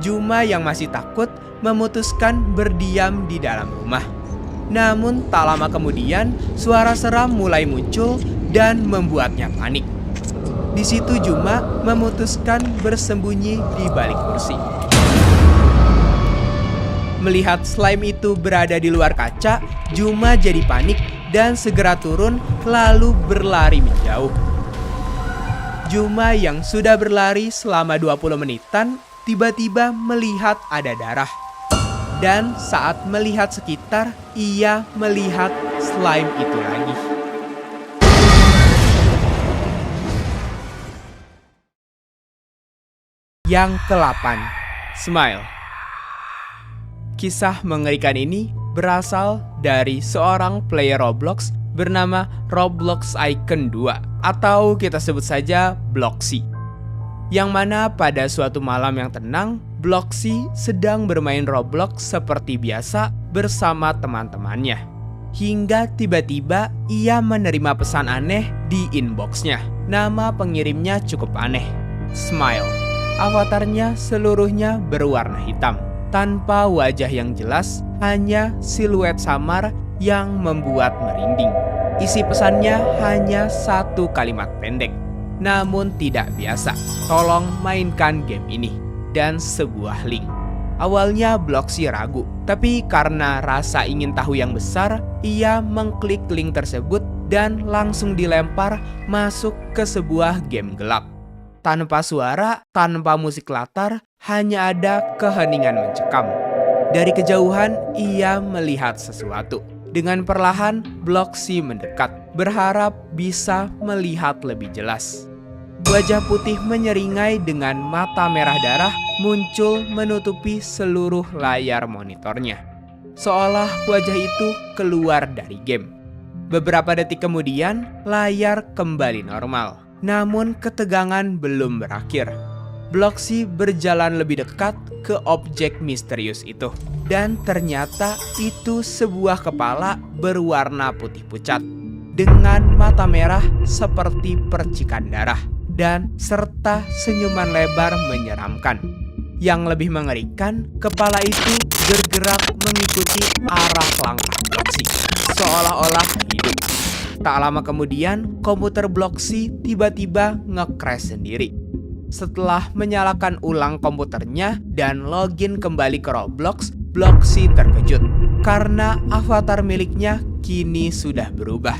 Speaker 1: Juma yang masih takut memutuskan berdiam di dalam rumah. Namun tak lama kemudian suara seram mulai muncul dan membuatnya panik. Di situ Juma memutuskan bersembunyi di balik kursi. Melihat slime itu berada di luar kaca, Juma jadi panik dan segera turun lalu berlari menjauh. Juma yang sudah berlari selama 20 menitan tiba-tiba melihat ada darah. Dan saat melihat sekitar, ia melihat slime itu lagi. Yang ke-8, Smile. Kisah mengerikan ini berasal dari seorang player Roblox bernama Roblox Icon 2 atau kita sebut saja Bloxy. Yang mana pada suatu malam yang tenang, Bloxy sedang bermain Roblox seperti biasa bersama teman-temannya. Hingga tiba-tiba ia menerima pesan aneh di inboxnya. Nama pengirimnya cukup aneh, Smile. Avatarnya seluruhnya berwarna hitam, tanpa wajah yang jelas, hanya siluet samar yang membuat merinding. Isi pesannya hanya satu kalimat pendek, namun tidak biasa. Tolong mainkan game ini, dan sebuah link. Awalnya Bloxy ragu, tapi karena rasa ingin tahu yang besar, ia mengklik link tersebut dan langsung dilempar masuk ke sebuah game gelap. Tanpa suara, tanpa musik latar, hanya ada keheningan mencekam. Dari kejauhan, ia melihat sesuatu. Dengan perlahan, Bloxy mendekat, berharap bisa melihat lebih jelas. Wajah putih menyeringai dengan mata merah darah muncul menutupi seluruh layar monitornya. Seolah wajah itu keluar dari game. Beberapa detik kemudian, layar kembali normal. Namun ketegangan belum berakhir. Bloxy berjalan lebih dekat ke objek misterius itu. Dan ternyata itu sebuah kepala berwarna putih pucat. Dengan mata merah seperti percikan darah. Dan serta senyuman lebar menyeramkan. Yang lebih mengerikan, kepala itu bergerak mengikuti arah langkah Bloxy. Seolah-olah hidup. Tak lama kemudian, komputer Bloxy tiba-tiba nge-crash sendiri. Setelah menyalakan ulang komputernya dan login kembali ke Roblox, Bloxy terkejut karena avatar miliknya kini sudah berubah.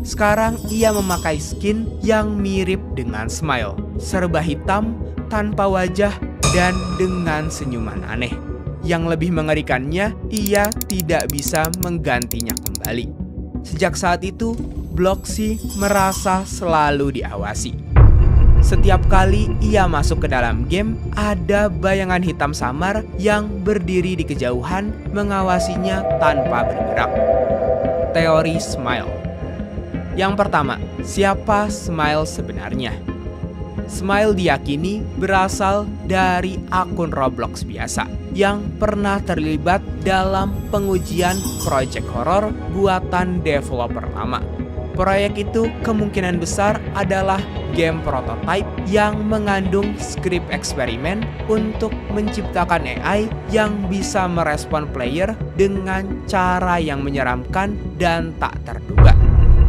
Speaker 1: Sekarang ia memakai skin yang mirip dengan Smile, serba hitam, tanpa wajah, dan dengan senyuman aneh. Yang lebih mengerikannya, ia tidak bisa menggantinya kembali. Sejak saat itu, Bloxy merasa selalu diawasi. Setiap kali ia masuk ke dalam game, ada bayangan hitam samar yang berdiri di kejauhan mengawasinya tanpa bergerak. Teori Smile. Yang pertama, siapa Smile sebenarnya? Smile diyakini berasal dari akun Roblox biasa yang pernah terlibat dalam pengujian proyek horor buatan developer lama. Proyek itu kemungkinan besar adalah game prototype yang mengandung skrip eksperimen untuk menciptakan AI yang bisa merespon player dengan cara yang menyeramkan dan tak terduga.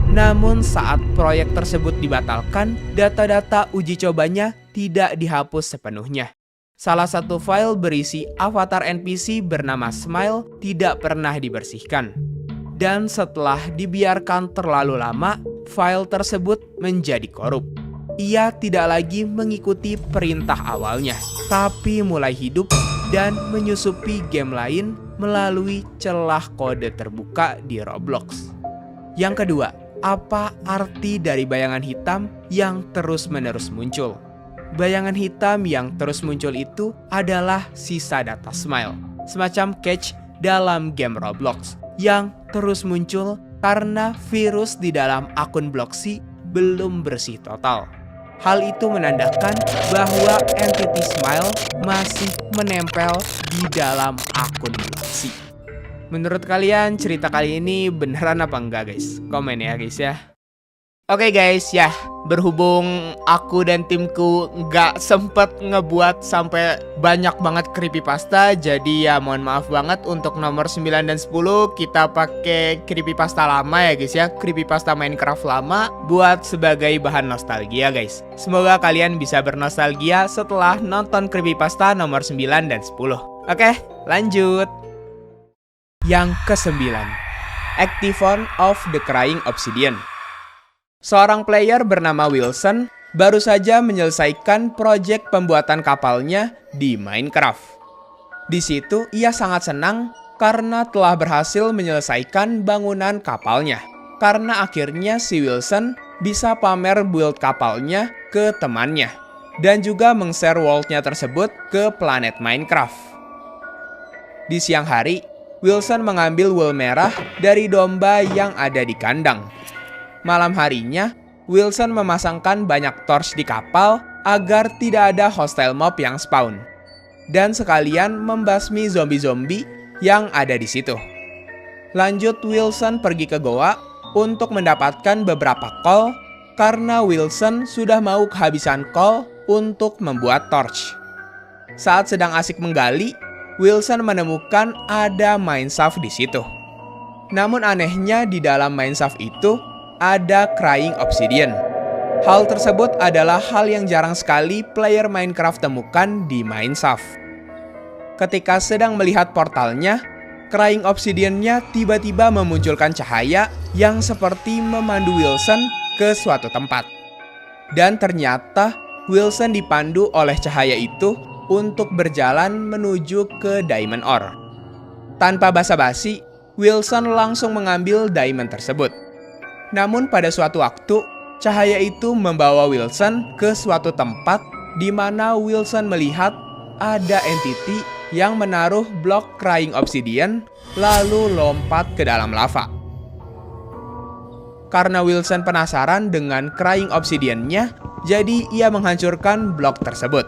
Speaker 1: Namun saat proyek tersebut dibatalkan, data-data uji cobanya tidak dihapus sepenuhnya. Salah satu file berisi avatar NPC bernama Smile tidak pernah dibersihkan. Dan setelah dibiarkan terlalu lama, file tersebut menjadi korup. Ia tidak lagi mengikuti perintah awalnya, tapi mulai hidup dan menyusupi game lain melalui celah kode terbuka di Roblox. Yang kedua, apa arti dari bayangan hitam yang terus-menerus muncul? Bayangan hitam yang terus muncul itu adalah sisa data Smile, semacam cache dalam game Roblox yang terus muncul karena virus di dalam akun Bloxy belum bersih total. Hal itu menandakan bahwa entity Smile masih menempel di dalam akun Bloxy. Menurut kalian cerita kali ini beneran apa enggak guys? Komen ya guys ya. Oke guys, ya berhubung aku dan timku nggak sempet ngebuat sampai banyak banget creepypasta, jadi ya mohon maaf banget untuk nomor 9 dan 10 kita pakai creepypasta lama ya guys ya, creepypasta Minecraft lama buat sebagai bahan nostalgia guys. Semoga kalian bisa bernostalgia setelah nonton creepypasta nomor 9 dan 10. Oke, lanjut. Yang ke-9, Activon of the Crying Obsidian. Seorang player bernama Wilson baru saja menyelesaikan proyek pembuatan kapalnya di Minecraft. Di situ ia sangat senang karena telah berhasil menyelesaikan bangunan kapalnya. Karena akhirnya si Wilson bisa pamer build kapalnya ke temannya dan juga meng-share world-nya tersebut ke planet Minecraft. Di siang hari, Wilson mengambil wool merah dari domba yang ada di kandang. Malam harinya, Wilson memasangkan banyak torch di kapal agar tidak ada hostile mob yang spawn. Dan sekalian membasmi zombie-zombie yang ada di situ. Lanjut, Wilson pergi ke goa untuk mendapatkan beberapa coal karena Wilson sudah mau kehabisan coal untuk membuat torch. Saat sedang asik menggali, Wilson menemukan ada mineshaft di situ. Namun anehnya di dalam mineshaft itu ada crying obsidian. Hal tersebut adalah hal yang jarang sekali player Minecraft temukan di mineshaft. Ketika sedang melihat portalnya, crying obsidian-nya tiba-tiba memunculkan cahaya yang seperti memandu Wilson ke suatu tempat. Dan ternyata Wilson dipandu oleh cahaya itu untuk berjalan menuju ke diamond ore. Tanpa basa-basi, Wilson langsung mengambil diamond tersebut. Namun pada suatu waktu, cahaya itu membawa Wilson ke suatu tempat di mana Wilson melihat ada entity yang menaruh blok crying obsidian lalu lompat ke dalam lava. Karena Wilson penasaran dengan Crying Obsidian-nya, jadi ia menghancurkan blok tersebut.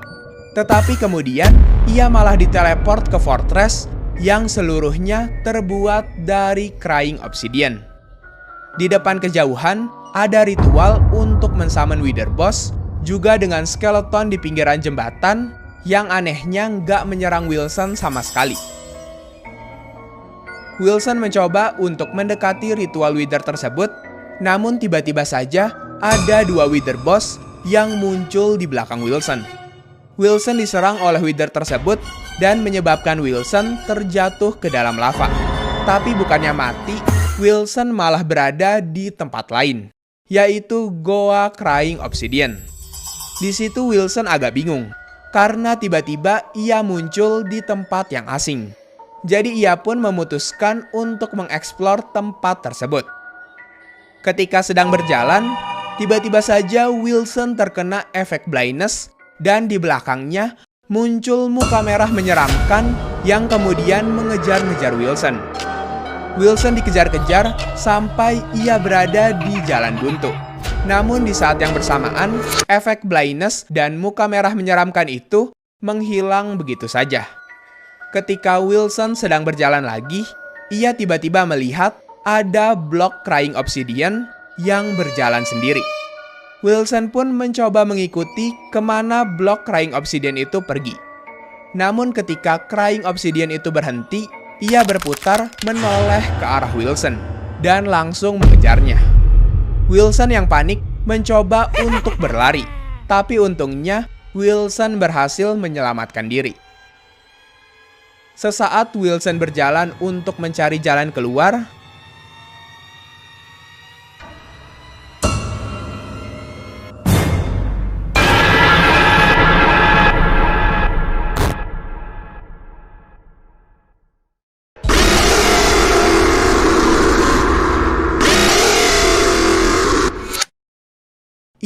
Speaker 1: Tetapi kemudian, ia malah diteleport ke fortress yang seluruhnya terbuat dari Crying Obsidian. Di depan kejauhan, ada ritual untuk mensummon Wither Boss, juga dengan skeleton di pinggiran jembatan yang anehnya nggak menyerang Wilson sama sekali. Wilson mencoba untuk mendekati ritual Wither tersebut, namun tiba-tiba saja ada dua Wither Boss yang muncul di belakang Wilson. Wilson diserang oleh Wither tersebut dan menyebabkan Wilson terjatuh ke dalam lava. Tapi bukannya mati, Wilson malah berada di tempat lain, yaitu Goa Crying Obsidian. Di situ Wilson agak bingung, karena tiba-tiba ia muncul di tempat yang asing. Jadi ia pun memutuskan untuk mengeksplor tempat tersebut. Ketika sedang berjalan, tiba-tiba saja Wilson terkena efek blindness dan di belakangnya muncul muka merah menyeramkan yang kemudian mengejar-ngejar Wilson. Wilson dikejar-kejar sampai ia berada di jalan buntu. Namun di saat yang bersamaan, efek blindness dan muka merah menyeramkan itu menghilang begitu saja. Ketika Wilson sedang berjalan lagi, ia tiba-tiba melihat ada blok Crying Obsidian yang berjalan sendiri. Wilson pun mencoba mengikuti kemana blok Crying Obsidian itu pergi. Namun ketika Crying Obsidian itu berhenti, ia berputar menoleh ke arah Wilson dan langsung mengejarnya. Wilson yang panik mencoba untuk berlari, tapi untungnya Wilson berhasil menyelamatkan diri. Sesaat Wilson berjalan untuk mencari jalan keluar,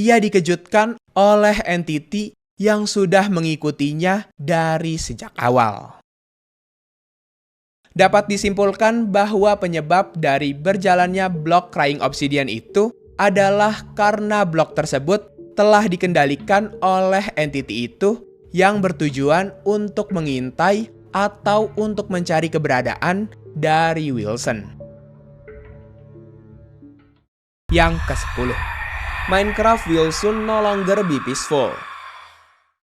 Speaker 1: ia dikejutkan oleh entity yang sudah mengikutinya dari sejak awal. Dapat disimpulkan bahwa penyebab dari berjalannya blok Crying Obsidian itu adalah karena blok tersebut telah dikendalikan oleh entity itu yang bertujuan untuk mengintai atau untuk mencari keberadaan dari Wilson. Yang ke-10. Minecraft will soon no longer be peaceful.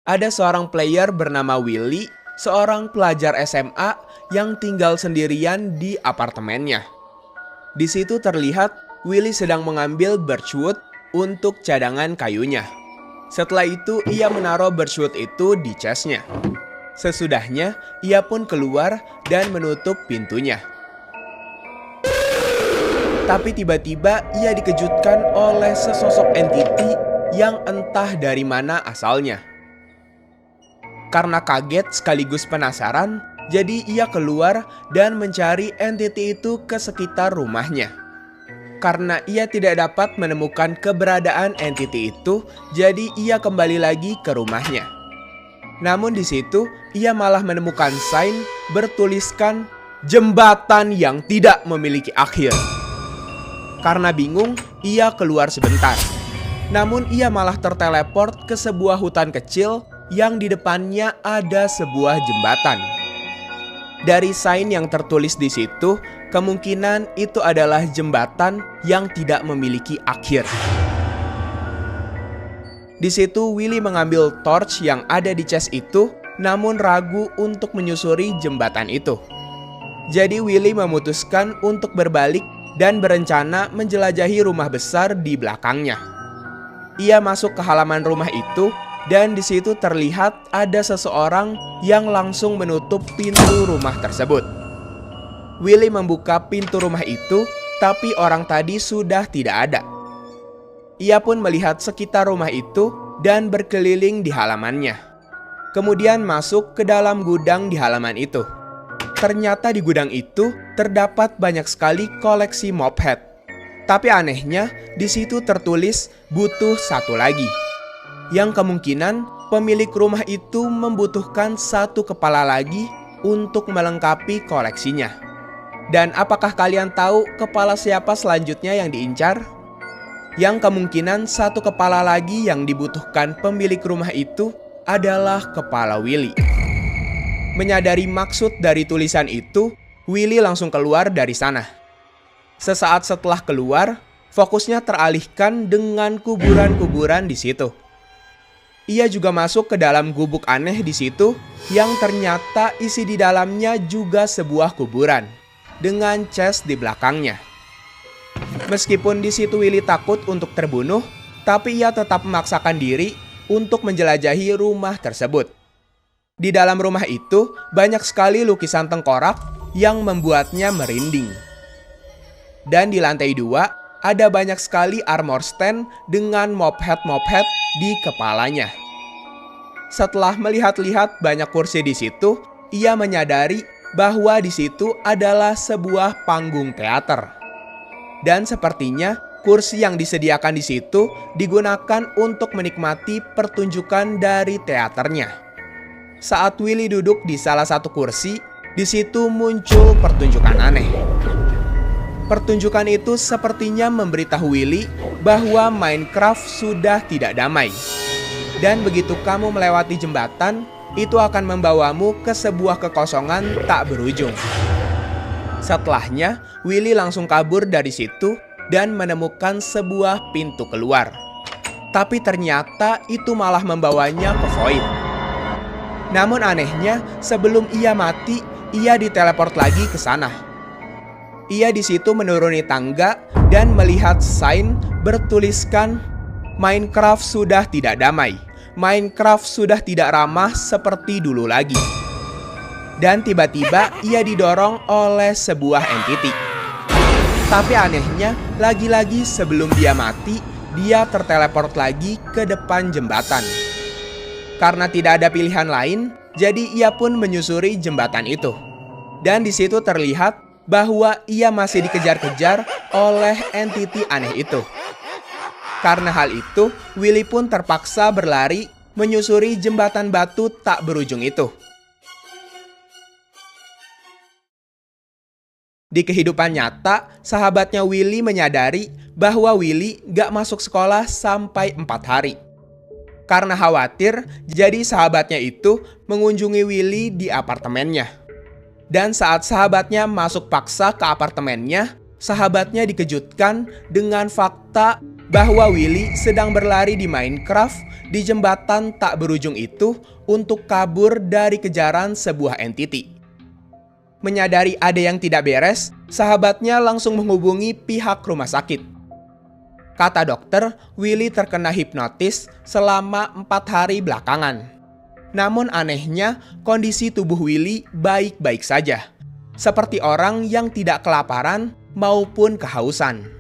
Speaker 1: Ada seorang player bernama Willy, seorang pelajar SMA yang tinggal sendirian di apartemennya. Di situ terlihat Willy sedang mengambil birchwood untuk cadangan kayunya. Setelah itu ia menaruh birchwood itu di chestnya. Sesudahnya ia pun keluar dan menutup pintunya. Tapi tiba-tiba ia dikejutkan oleh sesosok entity yang entah dari mana asalnya. Karena kaget sekaligus penasaran, jadi ia keluar dan mencari entity itu ke sekitar rumahnya. Karena ia tidak dapat menemukan keberadaan entity itu, jadi ia kembali lagi ke rumahnya. Namun di situ ia malah menemukan sign bertuliskan jembatan yang tidak memiliki akhir. Karena bingung, ia keluar sebentar. Namun ia malah terteleport ke sebuah hutan kecil yang di depannya ada sebuah jembatan. Dari sign yang tertulis di situ, kemungkinan itu adalah jembatan yang tidak memiliki akhir. Di situ Willy mengambil torch yang ada di chest itu, namun ragu untuk menyusuri jembatan itu. Jadi Willy memutuskan untuk berbalik dan berencana menjelajahi rumah besar di belakangnya. Ia masuk ke halaman rumah itu dan di situ terlihat ada seseorang yang langsung menutup pintu rumah tersebut. Willy membuka pintu rumah itu, tapi orang tadi sudah tidak ada. Ia pun melihat sekitar rumah itu dan berkeliling di halamannya. Kemudian masuk ke dalam gudang di halaman itu. Ternyata di gudang itu terdapat banyak sekali koleksi mob head. Tapi anehnya, di situ tertulis butuh satu lagi. Yang kemungkinan pemilik rumah itu membutuhkan satu kepala lagi untuk melengkapi koleksinya. Dan apakah kalian tahu kepala siapa selanjutnya yang diincar? yang kemungkinan satu kepala lagi yang dibutuhkan pemilik rumah itu adalah kepala Willy. Menyadari maksud dari tulisan itu, Willy langsung keluar dari sana. Sesaat setelah keluar, fokusnya teralihkan dengan kuburan-kuburan di situ. Ia juga masuk ke dalam gubuk aneh di situ yang ternyata isi di dalamnya juga sebuah kuburan dengan chest di belakangnya. Meskipun di situ Willy takut untuk terbunuh, tapi ia tetap memaksakan diri untuk menjelajahi rumah tersebut. Di dalam rumah itu banyak sekali lukisan tengkorak yang membuatnya merinding. Dan di lantai 2 ada banyak sekali armor stand dengan mop head di kepalanya. Setelah melihat-lihat banyak kursi di situ, ia menyadari bahwa di situ adalah sebuah panggung teater. Dan sepertinya kursi yang disediakan di situ digunakan untuk menikmati pertunjukan dari teaternya. Saat Willy duduk di salah satu kursi, di situ muncul pertunjukan aneh. Pertunjukan itu sepertinya memberitahu Willy bahwa Minecraft sudah tidak damai. Dan begitu kamu melewati jembatan, itu akan membawamu ke sebuah kekosongan tak berujung. Setelahnya, Willy langsung kabur dari situ dan menemukan sebuah pintu keluar. Tapi ternyata itu malah membawanya ke Void. Namun anehnya, sebelum ia mati, ia diteleport lagi ke sana. Ia di situ menuruni tangga dan melihat sign bertuliskan Minecraft sudah tidak damai. Minecraft sudah tidak ramah seperti dulu lagi. Dan tiba-tiba ia didorong oleh sebuah entity. Tapi anehnya, lagi-lagi sebelum dia mati, dia terteleport lagi ke depan jembatan. Karena tidak ada pilihan lain, jadi ia pun menyusuri jembatan itu. Dan di situ terlihat bahwa ia masih dikejar-kejar oleh entity aneh itu. Karena hal itu, Willy pun terpaksa berlari menyusuri jembatan batu tak berujung itu. Di kehidupan nyata, sahabatnya Willy menyadari bahwa Willy gak masuk sekolah sampai 4 hari. Karena khawatir, jadi sahabatnya itu mengunjungi Willy di apartemennya. Dan saat sahabatnya masuk paksa ke apartemennya, sahabatnya dikejutkan dengan fakta bahwa Willy sedang berlari di Minecraft di jembatan tak berujung itu untuk kabur dari kejaran sebuah entity. Menyadari ada yang tidak beres, sahabatnya langsung menghubungi pihak rumah sakit. Kata dokter, Willy terkena hipnotis selama 4 hari belakangan. Namun anehnya, kondisi tubuh Willy baik-baik saja. Seperti orang yang tidak kelaparan maupun kehausan.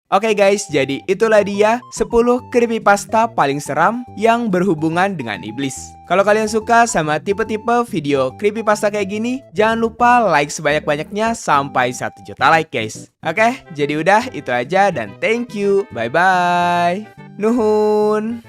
Speaker 1: Oke guys, jadi itulah dia 10 creepypasta paling seram yang berhubungan dengan iblis. Kalau kalian suka sama tipe-tipe video creepypasta kayak gini, jangan lupa like sebanyak-banyaknya sampai 1 juta like guys. Oke, jadi udah itu aja dan thank you. Bye-bye. Nuhun.